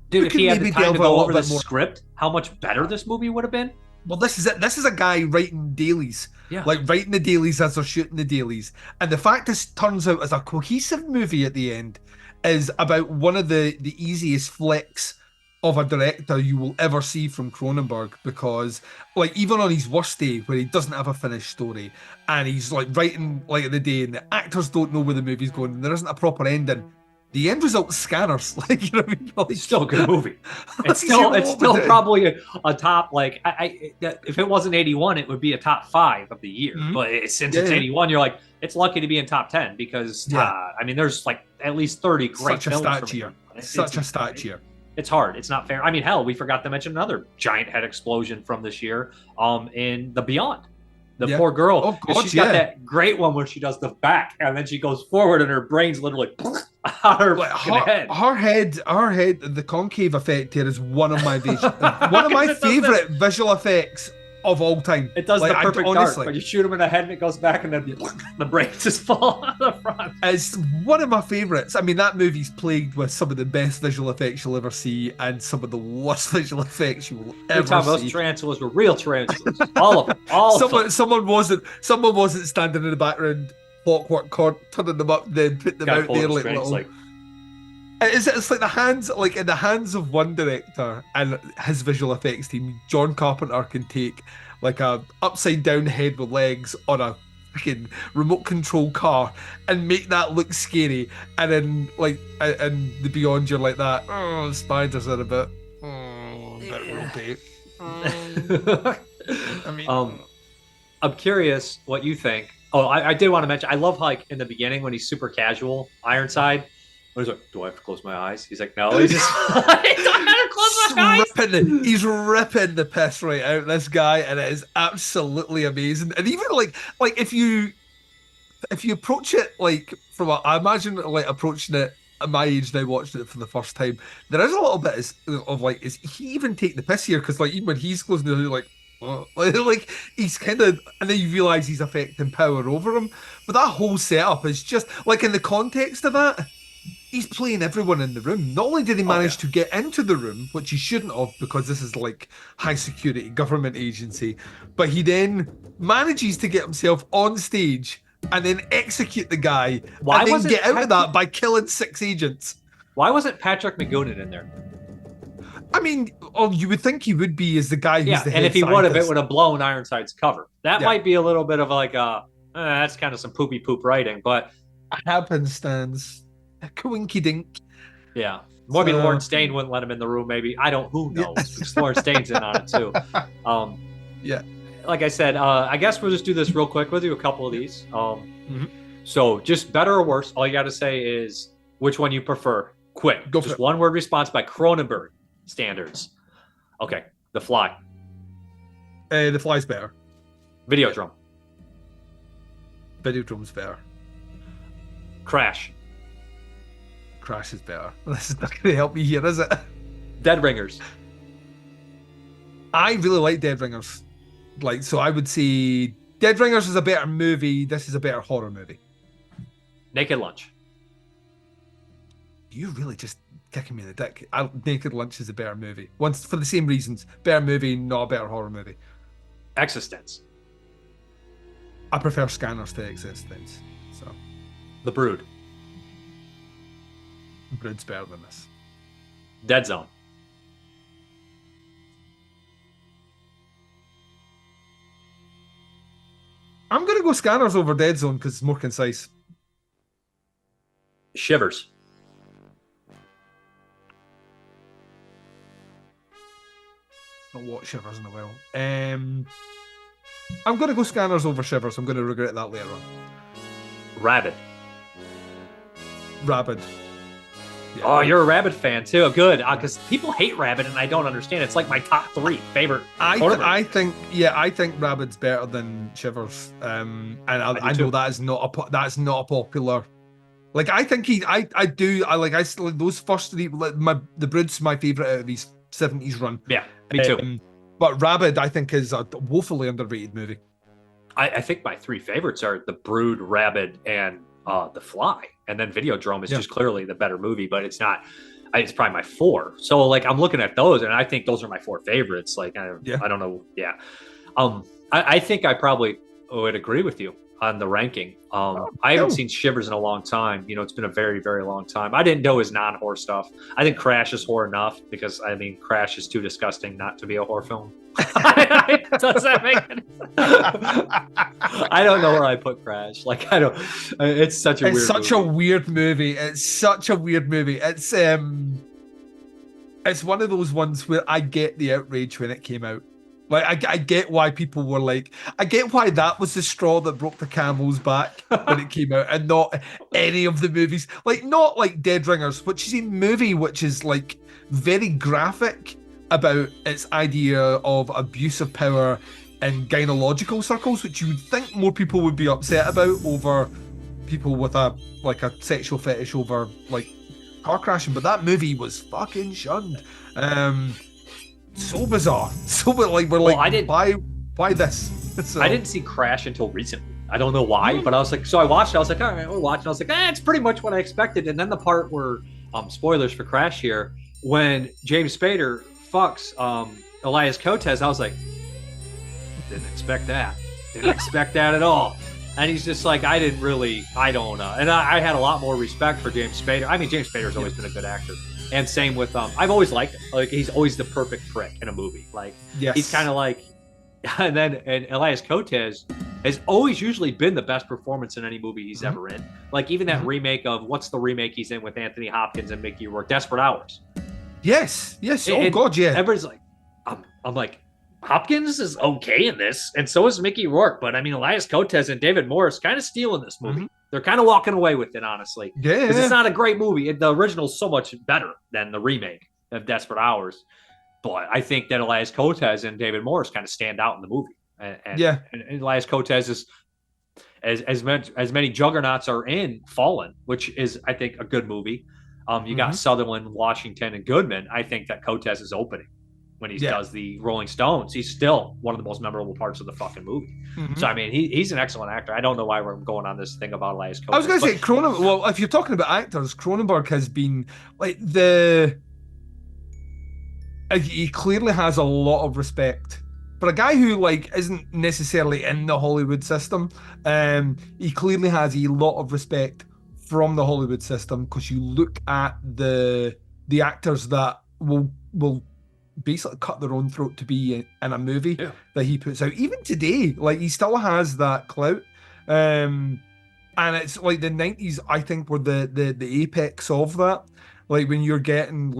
Dude, if he had the time to go over the script, how much better this movie would have been? Well, this is it. This is a guy writing dailies. Yeah. Like, writing the dailies as they're shooting the dailies. And the fact this turns out as a cohesive movie at the end is about one of the easiest flicks of a director you will ever see from Cronenberg, because, like, even on his worst day where he doesn't have a finished story and he's like writing like at the day and the actors don't know where the movie's going and there isn't a proper ending, the end result is Scanners. Like, you know what I mean? Like, it's still a good movie. It's still probably a top, like, if it wasn't 81, it would be a top 5 of the year. But since it's 81, you're like, it's lucky to be in top 10 because I mean, there's like at least 30 great films. Such a stat year. It's hard. It's not fair. I mean, hell, we forgot to mention another giant head explosion from this year in The Beyond. The poor girl. Oh, God, she's got that great one where she does the back and then she goes forward and her brain's literally out her head. Her head, the concave effect here is one of my favorite visual effects of all time. It does like, the perfect honestly, dart, but you shoot him in the head and it goes back and then the brains just fall out the front. It's one of my favorites. I mean, that movie's plagued with some of the best visual effects you'll ever see and some of the worst visual effects you will ever see. Those tarantulas were real tarantulas. All of them. All of them. Someone wasn't standing in the background, clockwork cord, turning them up, then put them out there like little. It's like the hands, like in the hands of one director and his visual effects team. John Carpenter can take like a upside down head with legs on a freaking remote control car and make that look scary, and then like and the Beyond, you're like that. Oh, the spiders are a bit. I mean, I'm curious what you think. Oh, I did want to mention. I love how, like in the beginning when he's super casual, Ironside. He's like, do I have to close my eyes? He's like, no. He's just like, do I have to close my eyes? He's ripping the piss right out this guy, and it is absolutely amazing. And even like if you approach it like I imagine like approaching it at my age now, watching it for the first time, there is a little bit of like, is he even taking the piss here? Because like even when he's closing it, like. Like he's kind of, and then you realize he's affecting power over him. But that whole setup is just like, in the context of that, he's playing everyone in the room. Not only did he manage to get into the room, which he shouldn't have because this is like high security government agency, but he then manages to get himself on stage and then execute the guy and then get out of that by killing 6 agents. Why wasn't Patrick McGoohan in there? I mean, you would think he would be as the guy who's the head and if he scientist. would have, it would have blown Ironside's cover. That might be a little bit of like that's kind of some poopy poop writing, but happenstance, a coinky dink. Yeah, maybe Lawrence Dane wouldn't let him in the room. Maybe who knows? Because Lawrence Dane's in on it too. Yeah. Like I said, I guess we'll just do this real quick with you. A couple of these. So just better or worse. All you got to say is which one you prefer. Quick, just one word response by Cronenberg standards. Okay, The Fly. The Fly's better. Videodrome. Videodrome's better. Crash. Crash is better. This is not going to help me here, is it? Dead Ringers. I really like Dead Ringers. Like, so I would say Dead Ringers is a better movie. This is a better horror movie. Naked Lunch. You really just kicking me in the dick. Naked Lunch is a better movie. Once for the same reasons. Better movie, not a better horror movie. Existence. I prefer Scanners to Existence. So. The Brood. Brood's better than this. Dead Zone. I'm going to go Scanners over Dead Zone because it's more concise. Shivers. Not watch Shivers in a while. I'm going to go Scanners over Shivers. I'm going to regret that later on. Rabid. Rabid. Yeah. Oh, you're a Rabid fan too. Good, because people hate Rabid, and I don't understand. It's like my top 3 favorite. I think Rabid's better than Shivers. And I know that's not a popular. Like I think those first 3. The Brood's my favorite out of his 70s run. Yeah, me too. But Rabid, I think, is a woefully underrated movie. I think my 3 favorites are The Brood, Rabid, and The Fly. And then Videodrome is just clearly the better movie, but it's not. It's probably my 4. So like I'm looking at those, and I think those are my 4 favorites. Like I don't know. Yeah. I think I probably would agree with you on the ranking. I haven't seen Shivers in a long time. You know, it's been a very, very long time. I didn't know his non-horror stuff. I think Crash is horror enough because I mean Crash is too disgusting not to be a horror film. Does that make any sense? I don't know where I put Crash. Like I don't. It's such a weird movie. It's such a weird movie. It's one of those ones where I get the outrage when it came out. Like I get why people were like, I get why that was the straw that broke the camel's back when it came out, and not any of the movies. Like not like Dead Ringers, which is a movie which is like very graphic about its idea of abuse of power in gynecological circles, which you would think more people would be upset about over people with a sexual fetish over like car crashing. But that movie was fucking shunned. So bizarre. So like we're like, Why this? So, I didn't see Crash until recently. I don't know why, but I was like, so I watched it. I was like, all right, we'll watch it. I was like, it's pretty much what I expected. And then the part where, spoilers for Crash here, when James Spader fucks Elias Koteas, I was like, didn't expect that. Didn't expect that at all. And he's just like, I don't know. And I had a lot more respect for James Spader. I mean, James Spader's always been a good actor. And same with, I've always liked him. Like, he's always the perfect prick in a movie. Like, he's kind of like, and Elias Koteas has always usually been the best performance in any movie he's ever in. Like, even that remake of, what's the remake he's in with Anthony Hopkins and Mickey Rourke? Desperate Hours. Yes. God, yeah. Everybody's like, I'm like, Hopkins is okay in this, and so is Mickey Rourke. But I mean, Elias Koteas and David Morris kind of stealing this movie. They're kind of walking away with it, honestly. Yeah, because it's not a great movie. The original's so much better than the remake of Desperate Hours. But I think that Elias Koteas and David Morris kind of stand out in the movie. And Elias Koteas is as many juggernauts are in Fallen, which is, I think, a good movie. You got Sutherland, Washington, and Goodman. I think that Koteas is opening when he does the Rolling Stones. He's still one of the most memorable parts of the fucking movie. So I mean, he's an excellent actor. I don't know why we're going on this thing about Elias Koteas. I was going to say Cronenberg. Well, if you're talking about actors, Cronenberg has been like he clearly has a lot of respect for a guy who like isn't necessarily in the Hollywood system. He clearly has a lot of respect from the Hollywood system, because you look at the actors that will basically cut their own throat to be in a movie that he puts out. Even today, like, he still has that clout. And it's like the 90s, I think, were the apex of that. Like, when you're getting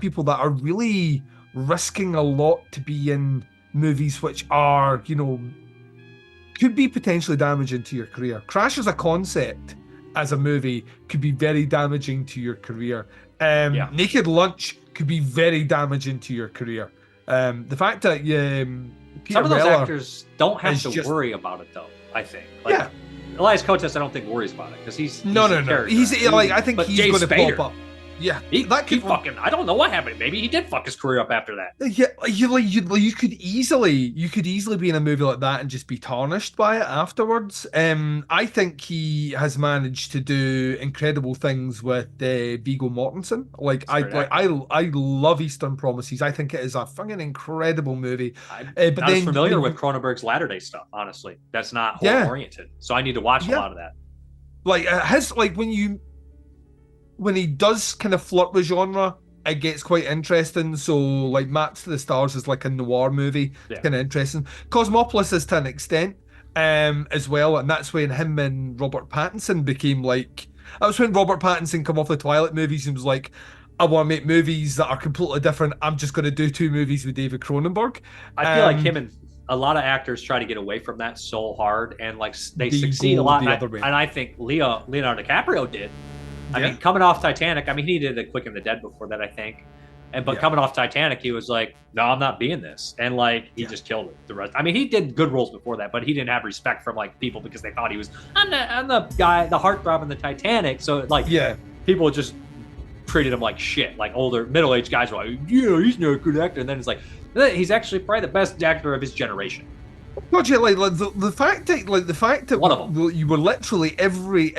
people that are really risking a lot to be in movies which are, could be potentially damaging to your career. Crash as a concept, as a movie, could be very damaging to your career. Naked Lunch could be very damaging to your career. The fact that Peter some of those Weller actors don't have to worry about it, though. I think. Like, Elias Koteas, I don't think worries about it, because he's no. He's like, I think he's going to pop up. Yeah, that could fucking. I don't know what happened. Maybe he did fuck his career up after that. Yeah, you could easily be in a movie like that and just be tarnished by it afterwards. I think he has managed to do incredible things with Viggo Mortensen. Like, I love Eastern Promises. I think it is a fucking incredible movie. But not as familiar with Cronenberg's latter day stuff, honestly. That's not horror oriented, so I need to watch a lot of that. Like when he does kind of flirt with genre, it gets quite interesting. So, like, Maps to the Stars is like a noir movie. It's kind of interesting. Cosmopolis is to an extent, as well. And that's when him and Robert Pattinson became like... That was when Robert Pattinson come off the Twilight movies and was like, I want to make movies that are completely different. I'm just going to do 2 movies with David Cronenberg. I feel like him and a lot of actors try to get away from that so hard, and like they succeed a lot. And I think Leonardo DiCaprio did. I mean, coming off Titanic, I mean, he did a Quick and the Dead before that, I think. But coming off Titanic, he was like, no, I'm not being this. And, like, he just killed it. The rest. I mean, he did good roles before that, but he didn't have respect from, like, people because they thought he was, I'm the guy, the heartthrob in the Titanic. So, like, people just treated him like shit. Like, older, middle-aged guys were like, yeah, he's not a good actor. And then it's like, he's actually probably the best actor of his generation. God, yeah, like the fact that one of them. You were literally every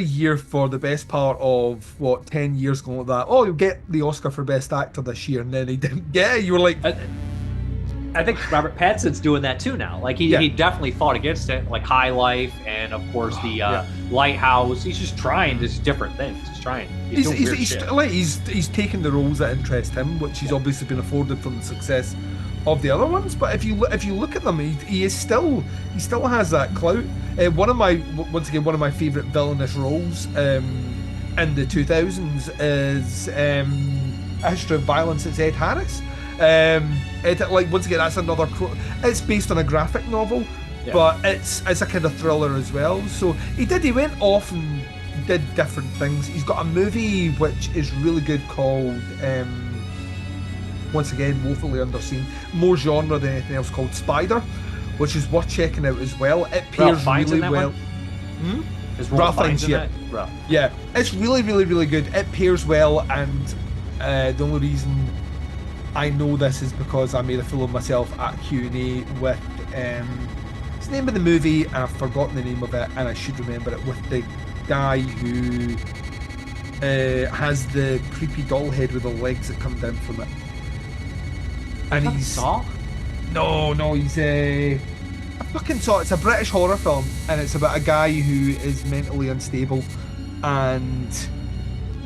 year for the best part of 10 years going like that. Oh, you'll get the Oscar for Best Actor this year, and then he didn't get it. You were like, I think Robert Pattinson's doing that too now. Like he definitely fought against it, like High Life, and of course the Lighthouse. He's just trying just different things. He's trying. He's taking the roles that interest him, which he's obviously been afforded from the success of the other ones. But if you look at them, he still has that clout. One of my favorite villainous roles in the 2000s is A History of Violence. It's Ed Harris. Once again, that's another. It's based on a graphic novel, but it's a kind of thriller as well. So he went off and did different things. He's got a movie which is really good called. Once again, woefully underseen, more genre than anything else, called Spider, which is worth checking out as well. It pairs really well. Is Ralph Fiennes in that? Yeah, it's really, really, really good. It pairs well, and the only reason I know this is because I made a fool of myself at Q&A with what's the name of the movie, and I've forgotten the name of it, and I should remember it, with the guy who has the creepy doll head with the legs that come down from it. And he's Saw? No, he's I fucking saw it. It's a British horror film, and it's about a guy who is mentally unstable, and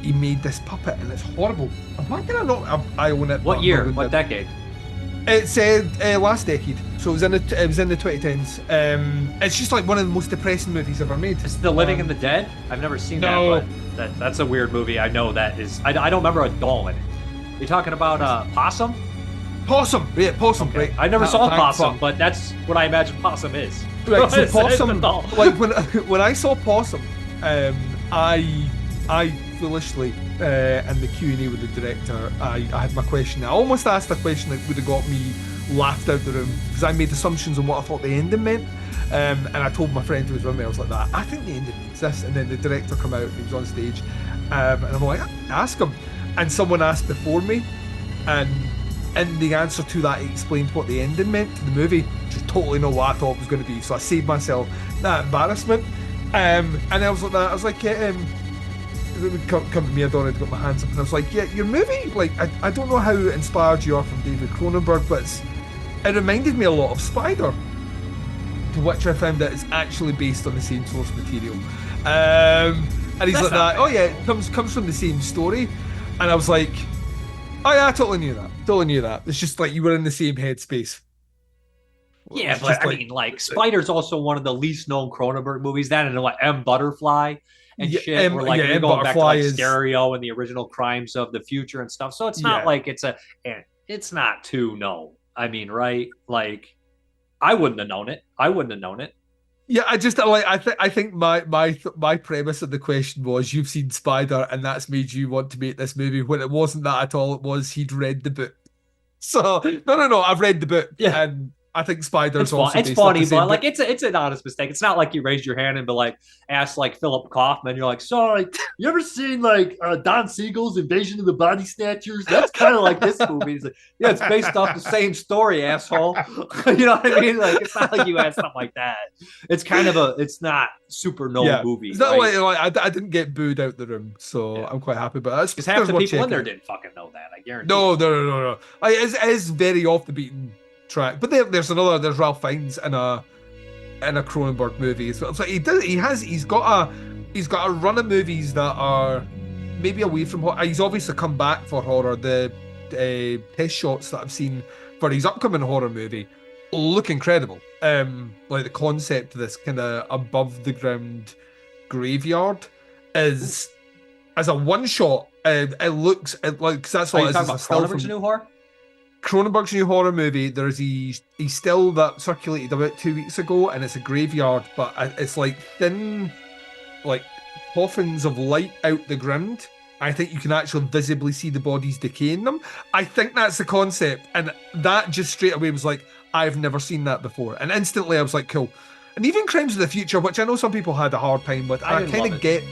he made this puppet, and it's horrible. Why did I not? I own it. What year? What decade? It's last decade, so it was in the 2010s. It's just like one of the most depressing movies ever made. It's The Living and the Dead. I've never seen that, but that's a weird movie. I know that is. I don't remember a doll in it. You're talking about Possum? Possum, yeah, Possum. Okay. Right. I never saw Possum, but that's what I imagine Possum is. Right, so It's Possum. a doll. Like when I saw Possum, I foolishly in the Q&A with the director, I had my question. I almost asked a question that would have got me laughed out the room because I made assumptions on what I thought the ending meant. And I told my friend who was with me, I was like, that I think the ending means this. And then the director come out and he was on stage, and I'm like, ask him. And someone asked before me, and in the answer to that, he explained what the ending meant to the movie, which is totally not what I thought it was going to be. So I saved myself that embarrassment. And I was like that. I was like, come to me, I'd already got my hands up, and I was like, yeah, your movie, like, I don't know how inspired you are from David Cronenberg, but it reminded me a lot of Spider, to which I found that it's actually based on the same source material. And he's like that, oh yeah, it comes from the same story. And I was like, oh yeah, I totally knew that. It's just like you were in the same headspace. Yeah, but I mean, like, Spider's also one of the least known Cronenberg movies. That and like M. Butterfly and shit. Where like you're going back to like Stereo and the original Crimes of the Future and stuff. So it's not like it's not too known. I mean, right? Like, I wouldn't have known it. Yeah, I think my premise of the question was you've seen Spider and that's made you want to make this movie, when it wasn't that at all. It was he'd read the book. So no, I've read the book. Yeah. And I think Spider's also it's funny, but like it's an honest mistake. It's not like you raised your hand and be like asked like Philip Kaufman. You're like, sorry, you ever seen like Don Siegel's Invasion of the Body Snatchers? That's kind of like this movie. He's like, yeah, it's based off the same story, asshole. You know what I mean? Like, it's not like you asked something like that. It's kind of it's not super known movie. It's not like I didn't get booed out the room, so I'm quite happy. But that's because half the people in there didn't fucking know that. I guarantee. No. It is very off the beaten track, but there's Ralph Fiennes in a Cronenberg movie. So it's like he's got a run of movies that are maybe away from horror. He's obviously come back for horror. The test shots that I've seen for his upcoming horror movie look incredible. Like the concept of this kind of above the ground graveyard is as a one shot. It looks like, cause that's what it is. Talking about Cronenberg's new horror. Cronenberg's new horror movie. There's a still that circulated about 2 weeks ago, and it's a graveyard, but it's like thin, like coffins of light out the ground. I think you can actually visibly see the bodies decay in them. I think that's the concept, and that just straight away was like, I've never seen that before, and instantly I was like, cool. And even Crimes of the Future, which I know some people had a hard time with, I kind of get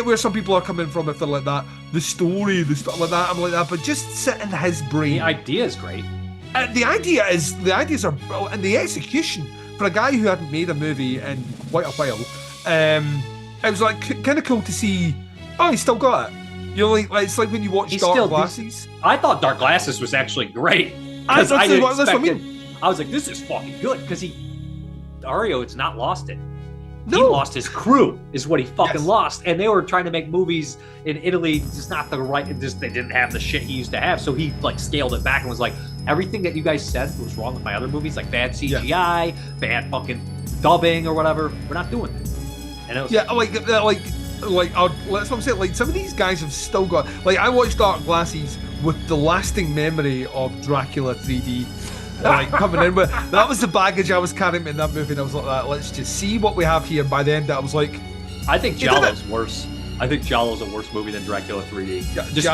where some people are coming from if they're like that. The story, the stuff like that, I'm like that, but just sit in his brain. The idea is great. The ideas are brilliant, and the execution for a guy who hadn't made a movie in quite a while, it was like kind of cool to see. Oh, he's still got it. You know, like it's like when you watch Dark Glasses. I thought Dark Glasses was actually great. That's what I mean. I was like, this is fucking good because Dario, it's not lost it. No. He lost his crew, is what he fucking lost. And they were trying to make movies in Italy, just not the right, just they didn't have the shit he used to have. So he like scaled it back and was like, everything that you guys said was wrong with my other movies, like bad CGI, bad fucking dubbing or whatever. We're not doing it. And it was that's what I'm saying. Like some of these guys have still got. Like I watched Dark Glasses with the lasting memory of Dracula 3D. Like coming in with that was the baggage I was carrying in that movie, and I was like, let's just see what we have here. And by the end, I was like, I think Giallo's worse. I think Giallo's a worse movie than Dracula 3D. Yeah, just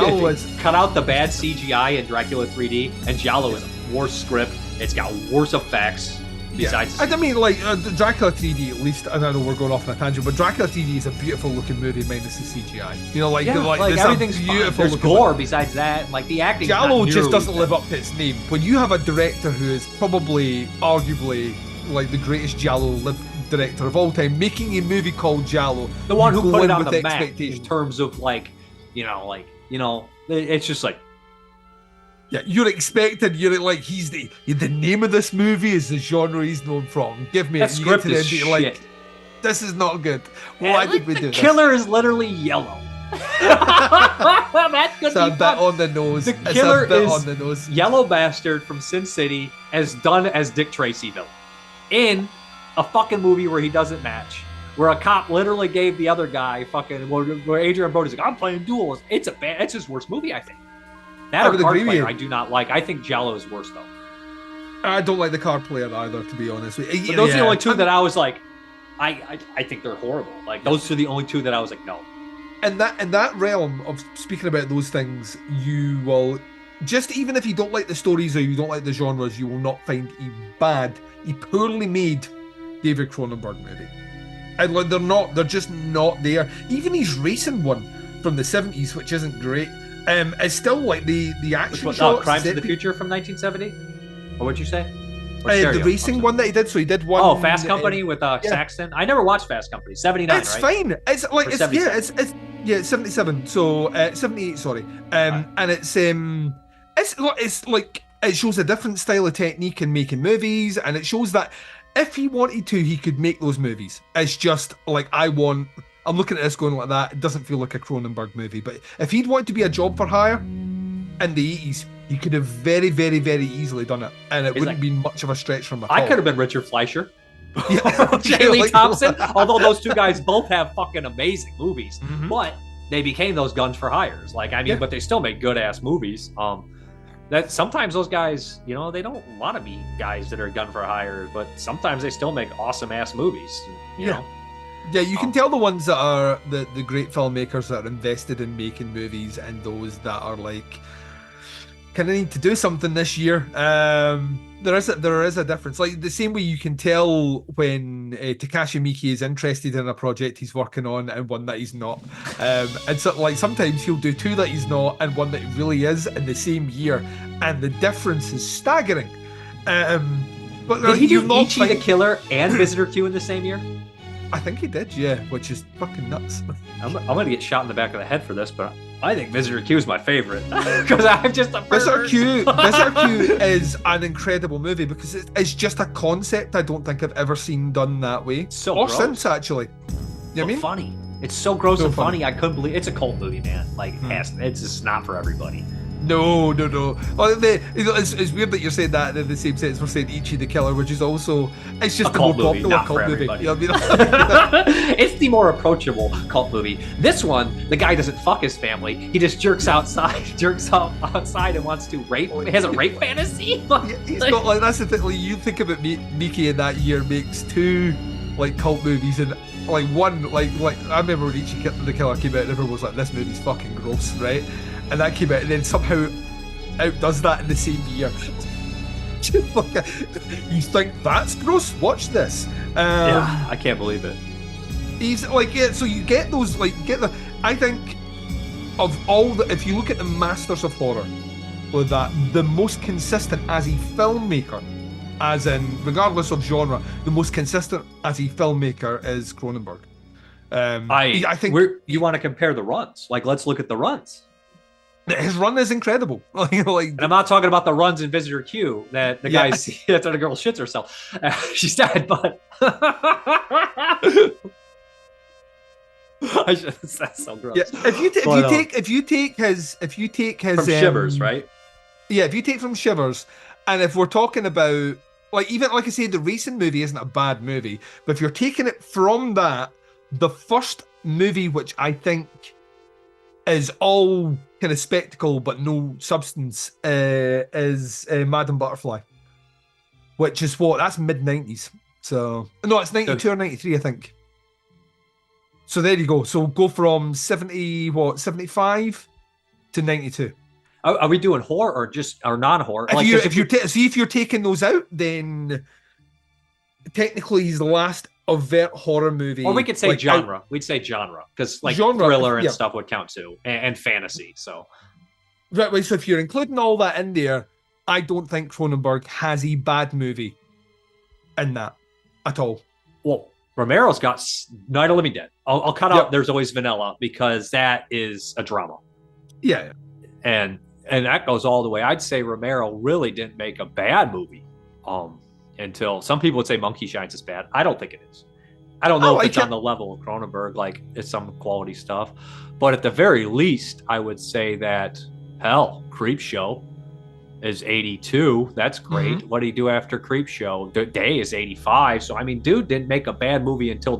cut out the bad CGI in Dracula 3D, and Giallo is a worse script. It's got worse effects. Besides, I mean, like Dracula 3D, at least. And I know we're going off on a tangent, but Dracula 3D is a beautiful looking movie minus the CGI. You know, like everything's beautiful. There's gore besides that. Like the acting. Giallo just doesn't live up to its name. When you have a director who is probably, arguably, like the greatest Giallo director of all time, making a movie called Giallo, the one who put it on the map in terms of it's just like. Yeah, you're expecting, you're like, he's the name of this movie is the genre he's known from. Give me that it. Script is shit. Like, this is not good. Why did we do this? The killer is literally yellow. That could it's a bit on the nose. The killer is yellow bastard from Sin City as done as Dick Tracy villain in a fucking movie where he doesn't match. Where a cop literally gave the other guy where Adrian Brody's like, I'm playing duels. It's his worst movie, I think. That or Card Player I do not like. I think Giallo is worse, though. I don't like the Card Player either, to be honest. But those are the only two that I was like, I think they're horrible. Like, those are the only two that I was like, no. In that realm of speaking about those things, you will, just even if you don't like the stories or you don't like the genres, you will not find a poorly made David Cronenberg movie. And like, they're just not there. Even his racing one from the 70s, which isn't great, it's still like the action shots. Crimes of the Future from 1970? Or what'd you say? The racing one that he did. So he did one. Oh, Fast Company with Saxton. I never watched Fast Company. 79. It's fine. It's like it's 77. So 78. Sorry. And it's like it shows a different style of technique in making movies, and it shows that if he wanted to, he could make those movies. It's just like I'm looking at this going like that. It doesn't feel like a Cronenberg movie. But if he'd wanted to be a job for hire in the 80s, he could have very, very, very easily done it. And it wouldn't be much of a stretch from at all. I could have been Richard Fleischer. J. Lee Thompson. Although those two guys both have fucking amazing movies. Mm-hmm. But they became those guns for hires. But they still make good-ass movies. That sometimes those guys, they don't want to be guys that are gun for hire, but sometimes they still make awesome-ass movies, you know? Yeah, you can tell the ones that are the great filmmakers that are invested in making movies and those that are like, kind of need to do something this year. There is a difference. Like the same way you can tell when Takashi Miike is interested in a project he's working on and one that he's not. And so like sometimes he'll do two that he's not and one that he really is in the same year, and the difference is staggering. But did he do Ichi the Killer and Visitor Q in the same year? I think he did, yeah, which is fucking nuts. I'm going to get shot in the back of the head for this, but I think Visitor Q is my favorite because I'm just a Visitor Q is an incredible movie because it's just a concept I don't think I've ever seen done that way. Or gross. Since, actually. You know what I mean? Funny. It's so gross and funny. I couldn't believe it's a cult movie, man. Like, it's just not for everybody. No. Well, it's weird that you're saying that in the same sense we're saying Ichi the Killer, which is also it's just a more popular cult movie. You know what I mean? It's the more approachable cult movie. This one, the guy doesn't fuck his family. He just jerks outside and wants to rape. He has a rape fantasy. He's got like that's the thing. Like, you think about Miike in that year makes two like cult movies, and like one like I remember when Ichi the Killer came out and everyone was like, this movie's fucking gross, right? And that came out and then somehow outdoes that in the same year. You think that's gross? Watch this. Yeah, I can't believe it. He's like, so you get those, I think of all the, if you look at the masters of horror, with that, the most consistent as a filmmaker, as in, regardless of genre, the most consistent as a filmmaker is Cronenberg. I think you want to compare the runs. Like, let's look at the runs. His run is incredible. And I'm not talking about the runs in Visitor Q that the guy sees after the girl shits herself. She's dead, but that's so gross. Yeah. If you take his from Shivers, right? Yeah, if you take from Shivers, and if we're talking about even like I say, the racing movie isn't a bad movie, but if you're taking it from that, the first movie which I think is all kind of spectacle but no substance is Madame Butterfly, which is that's mid-90s. So no, it's 92 or 93, I think. So there you go. So go from 75 to 92. Are we doing horror or non-horror? If you're taking those out, then technically his last overt horror movie. Or we could say genre. We'd say genre because like genre, thriller and stuff would count too, and fantasy. So right. So if you're including all that in there, I don't think Cronenberg has a bad movie in that at all. Well, Romero's got Night of the Living Dead. I'll cut out There's Always Vanilla because that is a drama. Yeah. And that goes all the way. I'd say Romero really didn't make a bad movie until some people would say Monkey Shines is bad. I don't think it is. I don't know if it's on the level of Cronenberg, like it's some quality stuff. But at the very least, I would say that, Creepshow is 82. That's great. What did he do after Creepshow? Day is 85. So, I mean, dude didn't make a bad movie until,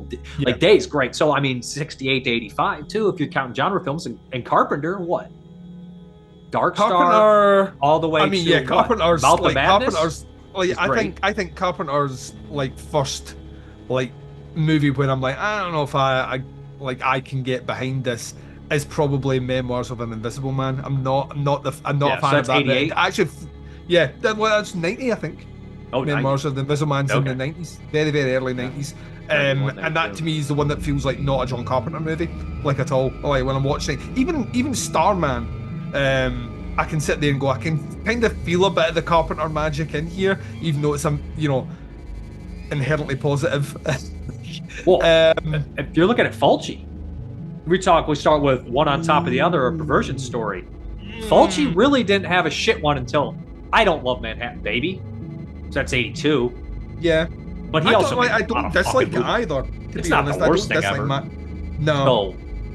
Day is great. So, I mean, 68 to 85, too, if you're counting genre films. And Carpenter, what? Dark Star, all the way to Carpenter's Mouth of Madness? I think Carpenter's first movie when I'm like, I don't know if I can get behind this is probably Memoirs of an Invisible Man. I'm not a fan of that. 88? Actually, that's 90, I think. Oh, Memoirs 90. of the Invisible Man's in the 90s, very very early 90s. And that to me is the one that feels like not a John Carpenter movie, at all. Like when I'm watching it, even Starman. I can sit there and go, I can kind of feel a bit of the Carpenter magic in here, even though it's inherently positive. Well, if you're looking at Fulci, we start with One on Top of the Other, a Perversion Story. Fulci really didn't have a shit one until I Don't Love Manhattan Baby. So that's 82. Yeah. But he I don't dislike it either. It's not the worst thing ever. No. So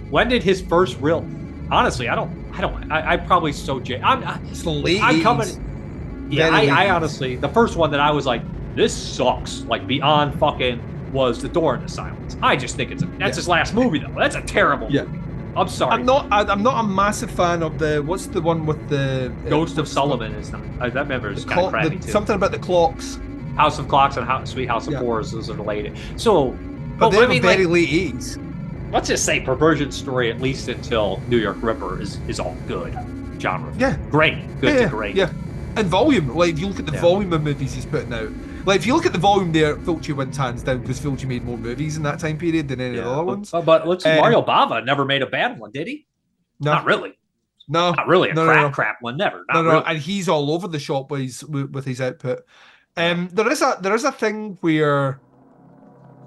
when did his first real... Honestly, I probably so it's the late I'm 80s. coming. Yeah, I honestly, the first one that I was like, this sucks, beyond fucking, was The Door in the Silence. I just think that's his last movie though. That's a terrible movie. I'm sorry. I'm not a massive fan of what's the one with the Ghost of Sullivan is not. That member is kind of crappy too. Something about the clocks. House of Clocks and Sweet House of Horrors. Those are related. So, but they're very late 80s. Let's just say Perversion Story, at least until New York Ripper, is all good genre. Yeah. Great. Good to great. Yeah. And volume. If you look at the volume of movies he's putting out. If you look at the volume there, Fulci wins hands down because Fulci made more movies in that time period than any of the other ones. But let's see, Mario Bava never made a bad one, did he? No. Not really. No. Not really crap one, never. Not really. And he's all over the shop with his output. There is a thing where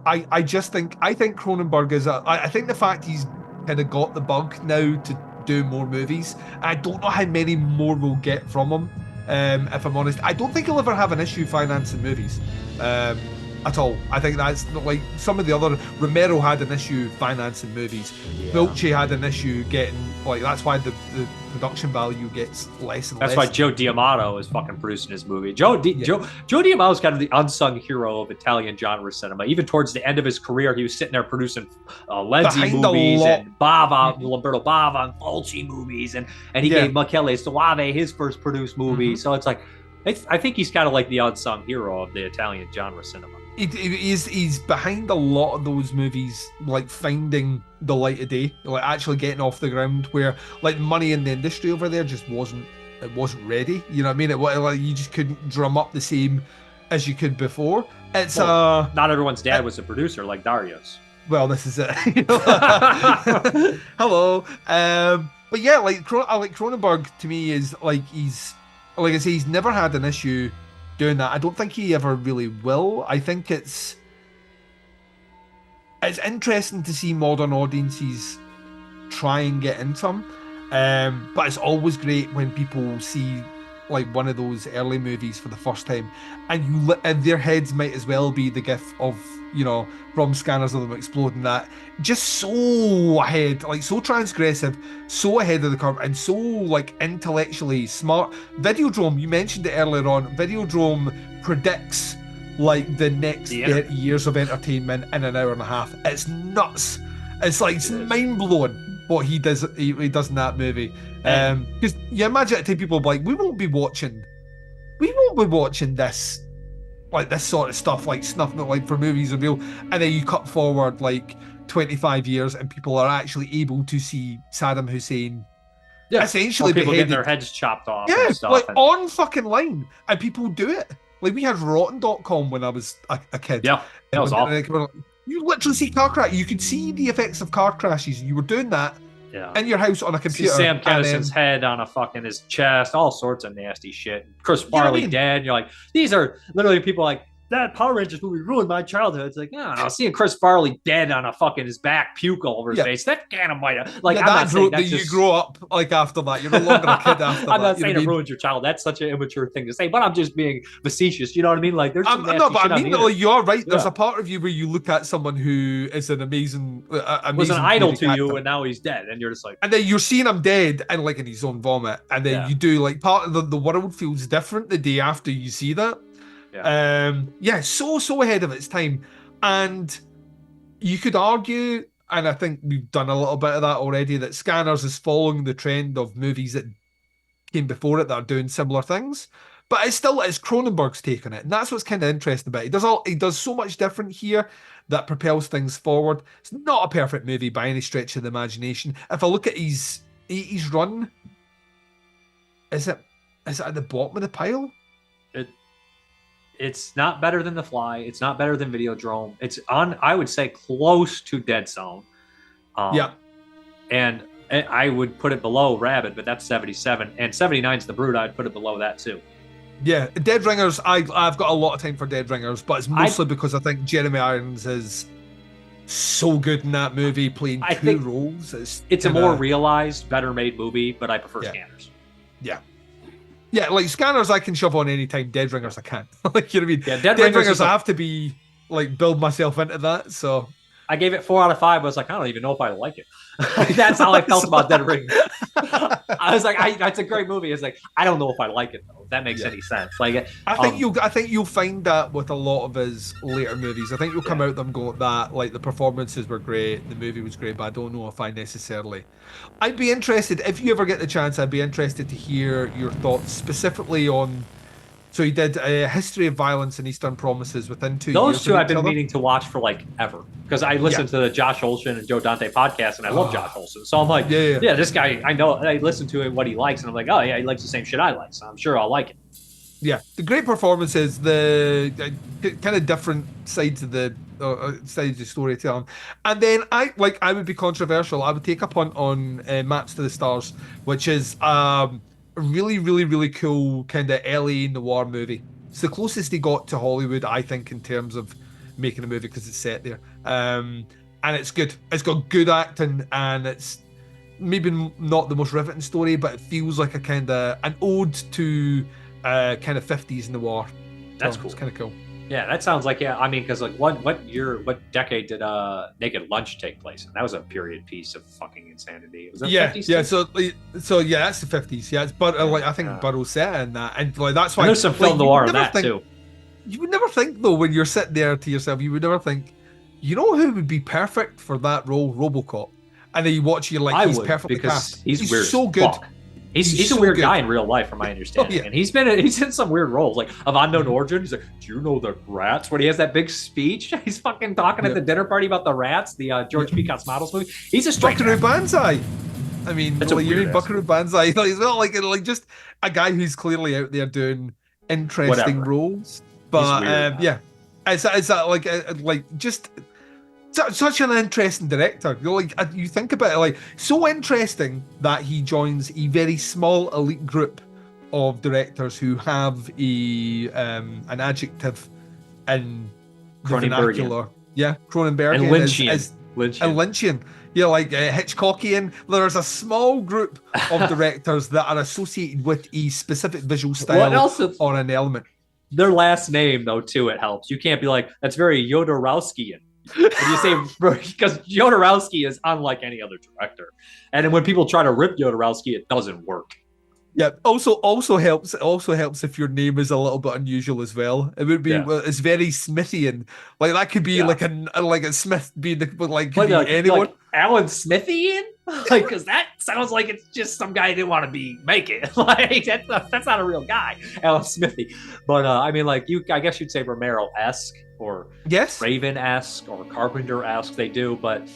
I think Cronenberg I think the fact he's kind of got the bug now to do more movies. I don't know how many more we'll get from him. If I'm honest, I don't think he'll ever have an issue financing movies at all. I think that's like some of the other. Romero had an issue financing movies. Fulci had an issue getting that's why the production value gets less and less. That's why Joe D'Amato is fucking producing his movie. Joe D'Amato is kind of the unsung hero of Italian genre cinema. Even towards the end of his career, he was sitting there producing Lenzi movies and Lamberto Bava and Fulci movies, and he gave Michele Soave his first produced movie. So it's like, I think he's kind of like the unsung hero of the Italian genre cinema. He's behind a lot of those movies, finding the light of day, actually getting off the ground, where money in the industry over there just wasn't ready. You know what I mean? You just couldn't drum up the same as you could before. It's not everyone's dad was a producer like Dario's. Well, this is it. Hello. But yeah, Cronenberg to me is he's I say, he's never had an issue doing that. I don't think he ever really will. I think it's interesting to see modern audiences try and get into him. But it's always great when people see one of those early movies for the first time, and their heads might as well be the gif of from Scanners of Them Exploding, that just so ahead, so transgressive, so ahead of the curve, and so intellectually smart. Videodrome, you mentioned it earlier on. Videodrome predicts the next 30 years of entertainment in an hour and a half. It's nuts. It's mind blowing what he does. He does in that movie. Because you imagine at the time people are we won't be watching this. This sort of stuff, snuffing it for movies are real, and then you cut forward 25 years and people are actually able to see Saddam Hussein essentially people beheaded. getting their heads chopped off Yeah, and stuff. on fucking line, and people do it. Like we had Rotten.com when I was a kid. Yeah, that was awful. You literally see car crash. You could see the effects of car crashes. You were doing that in your house on a computer. See Sam Kinnison's head on a fucking his chest, all sorts of nasty shit. Chris Farley dead. You're like, these are literally people like, that Power Rangers movie ruined my childhood. It's like, I don't know, seeing Chris Farley dead on a fucking his back, puke all over his face. That kind of might have, like, I'm not saying that you grow up like after that. You're no longer a kid after that. I'm not saying it ruins your child. That's such an immature thing to say, but I'm just being facetious. You know what I mean? Like, there's some nasty shit on the internet. You're right. There's a part of you where you look at someone who is an amazing was an idol to actor. You, and now he's dead, and you're just like, and then you're seeing him dead and like in his own vomit, and then you do like part of the world feels different the day after you see that. So ahead of its time. And you could argue, and I think we've done a little bit of that already, that Scanners is following the trend of movies that came before it that are doing similar things. But it's Cronenberg's take on it. And that's what's kind of interesting about it. He does so much different here that propels things forward. It's not a perfect movie by any stretch of the imagination. If I look at his run, is it at the bottom of the pile? It's not better than The Fly. It's not better than Videodrome. It's on, I would say, close to Dead Zone. And I would put it below Rabid, but that's 77. And 79 is The Brood. I'd put it below that, too. Yeah, Dead Ringers, I've got a lot of time for Dead Ringers, but it's mostly because I think Jeremy Irons is so good in that movie, playing two roles. It's a more realized, better-made movie, but I prefer Scanners. Yeah, like Scanners I can shove on any time. Dead Ringers I can't. Like, you know what I mean? Yeah, Dead Ringers I have to be like build myself into that. So I gave it 4 out of 5. I was like, I don't even know if I like it. That's how I felt about Dead Ringers. I was like, that's a great movie. It's like, I don't know if I like it though. If that makes any sense. Like, I think you'll find that with a lot of his later movies. I think you'll come out them going that like the performances were great, the movie was great, but I don't know if I necessarily. I'd be interested if you ever get the chance. I'd be interested to hear your thoughts specifically on. So he did a History of Violence and Eastern Promises within 2 years. Those two I've been meaning to watch for like ever because I listened to the Josh Olson and Joe Dante podcast and I love Josh Olson. So I'm like, this guy, I know, I listen to what he likes and I'm like, oh yeah, he likes the same shit I like. So I'm sure I'll like it. Yeah, the great performances, the kind of different sides of the storytelling, and then I would be controversial. I would take a punt on Maps to the Stars, which is a really, really, really cool kind of LA noir movie. It's the closest he got to Hollywood, I think, in terms of making a movie because it's set there, and it's good. It's got good acting, and it's maybe not the most riveting story, but it feels like a kind of an ode to kind of 50s noir. That's cool. It's kind of cool. Yeah, that sounds like, I mean, because like what decade did Naked Lunch take place? And that was a period piece of fucking insanity. Was that 50s? Yeah, so yeah, that's the 50s. Yeah, it's I think Burroughs set in that, and like that's why and there's some film noir in that too. You would never think though when you're sitting there to yourself, you would never think, you know who would be perfect for that role? RoboCop. And then you watch, you're like, he's perfectly cast. He's weird so good. Fuck. He's a weird guy in real life, from my understanding. And he's in some weird roles, like of Unknown Origin. He's like, do you know the rats? When he has that big speech, he's fucking talking at the dinner party about the rats, the George P. Cosmatos movie. He's a strange Buckaroo Banzai. I mean, you mean Buckaroo Banzai? He's not like just a guy who's clearly out there doing interesting roles. But it's like just such an interesting director. You think about it, like so interesting that he joins a very small elite group of directors who have an adjective in the vernacular. Yeah, Cronenberg and Lynchian. Lynchian. Yeah, like Hitchcockian. There's a small group of directors that are associated with a specific visual style or an element. Their last name, though, too, it helps. You can't be like, that's very Jodorowskian. And you say, because Jodorowsky is unlike any other director. And then when people try to rip Jodorowsky, it doesn't work. Yeah. Also helps if your name is a little bit unusual as well. It would be it's very Smithian. Like that could be like a Smith being could be anyone. Like Alan Smithian? Like, because that sounds like it's just some guy who didn't want to make it. Like that's not a real guy, Alan Smithy. But I mean, like I guess you'd say Romero-esque or Raven-esque or Carpenter-esque. They do, but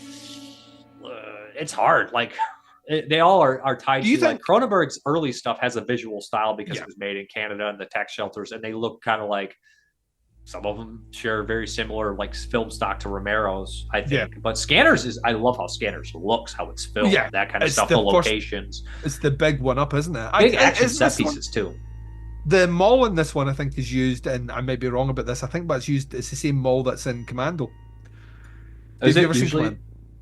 it's hard. Like They all are tied Do you to think- like Cronenberg's early stuff has a visual style because Yeah. it was made in Canada and the tax shelters, and they look kind of like some of them share very similar like film stock to Romero's, I think. Yeah. But Scanners is I love how Scanners looks, how it's filmed, Yeah, that kind of it's stuff, the the first- locations, It's the big one up, isn't it? big action isn't set this one- pieces too. The mall in this one, I think, is used, and I may be wrong about this. I think that's used. It's the same mall that's in Commando. Is Have you it ever seen usually? Commando?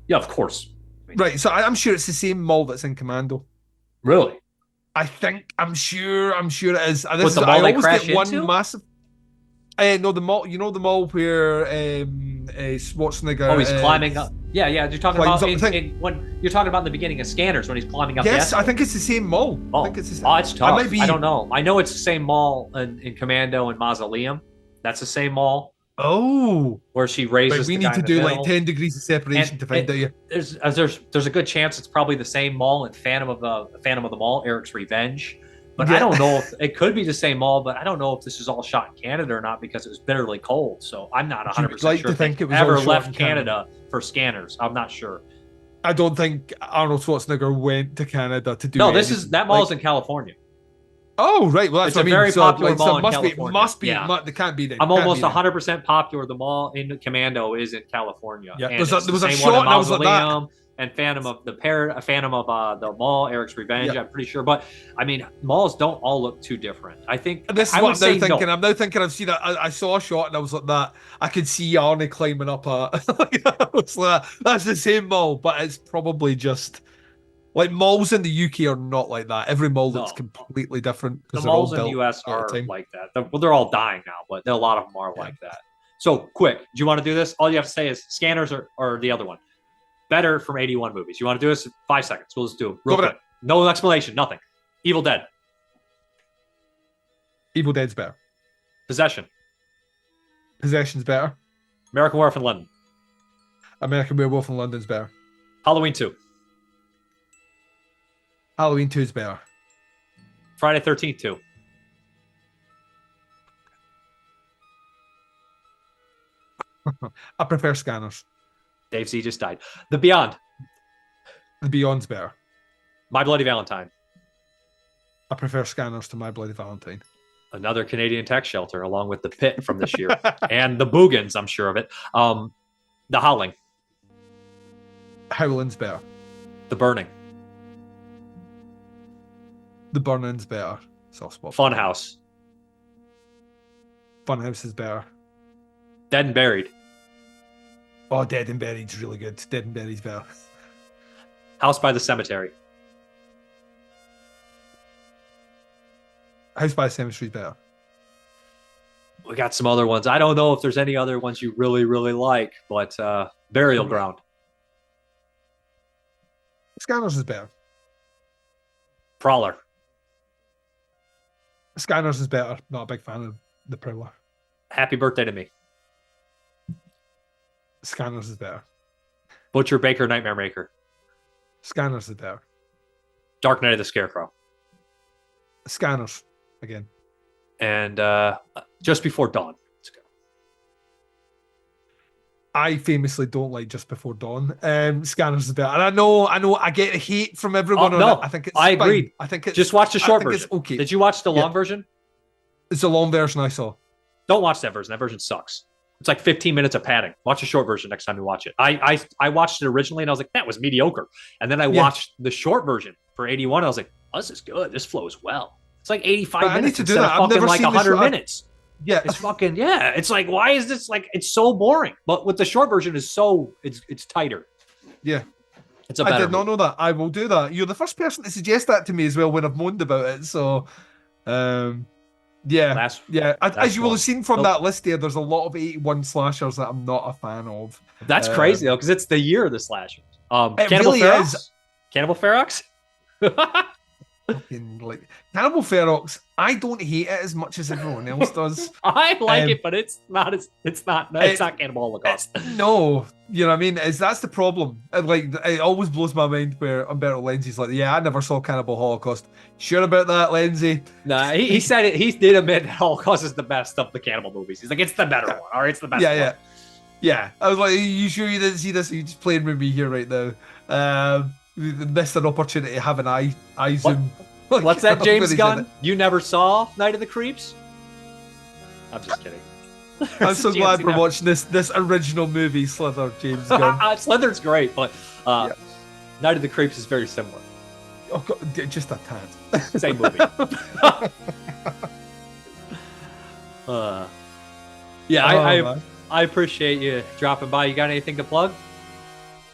Yeah, of course. Right. So I'm sure it's the same mall that's in Commando. Really? I'm sure it is. With the mall I they always crash get one into? massive. No, the mall. You know the mall where Schwarzenegger. Oh, he's climbing up. Yeah. You're talking climbs about up the thing. when you're talking about in the beginning of Scanners when he's climbing up. Yes, the I think it's the same mall. Oh, I think it's the same. it's tough. might be- I don't know. I know it's the same mall in Commando and Mausoleum. That's the same mall Oh, where she raises. right, we the need guy to in the do like middle. 10 degrees of separation And to find out. Yeah. There's a good chance it's probably the same mall in Phantom of the Mall, Eric's Revenge. But I Yeah. don't know if it could be the same mall, but I don't know if this is all shot in Canada or not because it was bitterly cold. So I'm not 100% like sure to if they think it was all ever shot left in Canada for Scanners. I'm not sure. I don't think Arnold Schwarzenegger went to Canada to do. No, anything. that mall's in California. Oh, right. Well, that's It's what a I mean. very So, popular like, so mall in must California. be. Yeah. They can't be there. I'm Can't almost be there. 100% popular. The mall in Commando is in California. Yeah, And there it's was the a same one shot in and I was like that. Mausoleum and Phantom of the Mall, Eric's Revenge. Yeah. I'm pretty sure, but I mean, malls don't all look too different. I think And this is I what would I'm say now thinking. no. I'm now thinking I've seen it. I saw a shot and I was like that. I could see Arnie climbing up a. I was like, that's the same mall, but it's probably just like malls in the UK are not like that. Every mall looks No. completely different. 'cause The they're all malls in the built US all the are time. like that. They're all dying now, but a lot of them are Yeah. like that. So quick, do you want to do this? All you have to say is Scanners or the other one. Better from 81 movies. You want to do this? 5 seconds. We'll just do it real Go for quick. No explanation, nothing. Evil Dead. Evil Dead's better. Possession. Possession's better. American Werewolf in London. American Werewolf in London's better. Halloween 2. Halloween 2's better. Friday 13th 2. I prefer Scanners. Dave Z just died. The Beyond. The Beyond's better. My Bloody Valentine. I prefer Scanners to My Bloody Valentine. Another Canadian tax shelter, along with the Pit from this year. And the Boogans, I'm sure of it. The Howling. Howling's better. The Burning. The Burning's better. Soft spot. Funhouse. Funhouse is better. Dead and Buried. Oh, Dead and Buried's really good. Dead and Buried's better. House by the Cemetery. House by the Cemetery's better. We got some other ones. I don't know if there's any other ones you really, really like, but Burial Ground. Scanners is better. Prowler. Scanners is better. Not a big fan of the Prowler. Happy Birthday to Me. Scanners is better. Butcher Baker Nightmare Maker. Scanners is better. Dark Night of the Scarecrow. Scanners again. And Just Before Dawn. Let's go. I famously don't like Just Before Dawn. Scanners is better. And I know, I get hate from everyone on no, it. I think it's I fine. agree. I think it's Just watch the short I think version. It's okay. Did you watch the Yeah. long version? It's a long version I saw. Don't watch that version. That version sucks. It's like 15 minutes of padding. Watch the short version next time you watch it. I watched it originally and I was like, that was mediocre. And then I watched the short version for 81. I was like, oh, this is good. This flows well. It's like 85 But I need minutes to do instead that. of I've fucking never like seen this 100 short- minutes. Yeah. It's fucking, yeah. It's like, why is this like, it's so boring. But with the short version is so, it's tighter. Yeah. It's a I better did not movie. know that. I will do that. You're the first person to suggest that to me as well when I've moaned about it. So, yeah. Last, As you will one. have seen from Nope. that list there's a lot of 81 slashers that I'm not a fan of. That's crazy though, because it's the year of the slashers. It Cannibal really Ferox? is. Cannibal Ferox? Fucking, like Cannibal Ferox, I don't hate it as much as everyone else does. I like Um, it, but it's not Cannibal Holocaust. No, you know what I mean? That's the problem. And, like, it always blows my mind where Umberto Lenzi's like, yeah, I never saw Cannibal Holocaust. Sure about that, Lenzi? Nah, he said it. He did admit that Holocaust is the best of the cannibal movies. He's like, it's the better one. All right, it's the best Yeah, one. yeah. I was like, you sure you didn't see this? Are you just playing with me here right now? missed an opportunity to have an eye zoom. What's that, James When he's in Gunn? it. You never saw Night of the Creeps? I'm just kidding. I'm so glad we're never- watching this original movie, Slither, James Gunn. Slither's great, but Night of the Creeps is very similar. Oh, God, just a tad. Same movie. I appreciate you dropping by. You got anything to plug?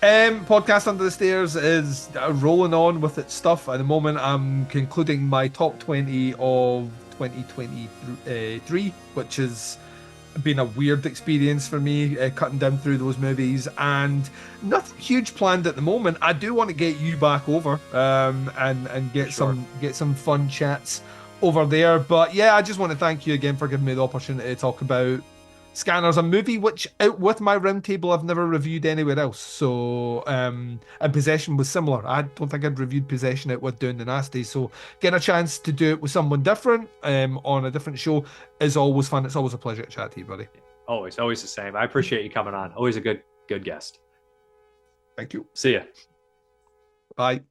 Podcast Under the Stairs is rolling on with its stuff. At the moment, I'm concluding my top 20 of 2023, which has been a weird experience for me, cutting down through those movies, and nothing huge planned at the moment. I do want to get you back over and get some fun chats over there. But yeah, I just want to thank you again for giving me the opportunity to talk about Scanners, a movie which out with my round table I've never reviewed anywhere else. So and Possession was similar. I don't think I'd reviewed Possession out with Down the Nasty. So getting a chance to do it with someone different on a different show is always fun. It's always a pleasure to chat to you, buddy. Always the same. I appreciate you coming on. Always a good guest. Thank you. See ya. Bye.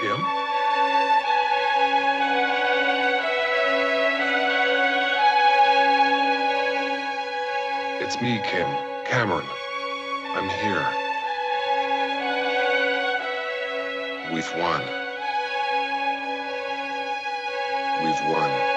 Kim? It's me, Kim. Cameron. I'm here. We've won. We've won.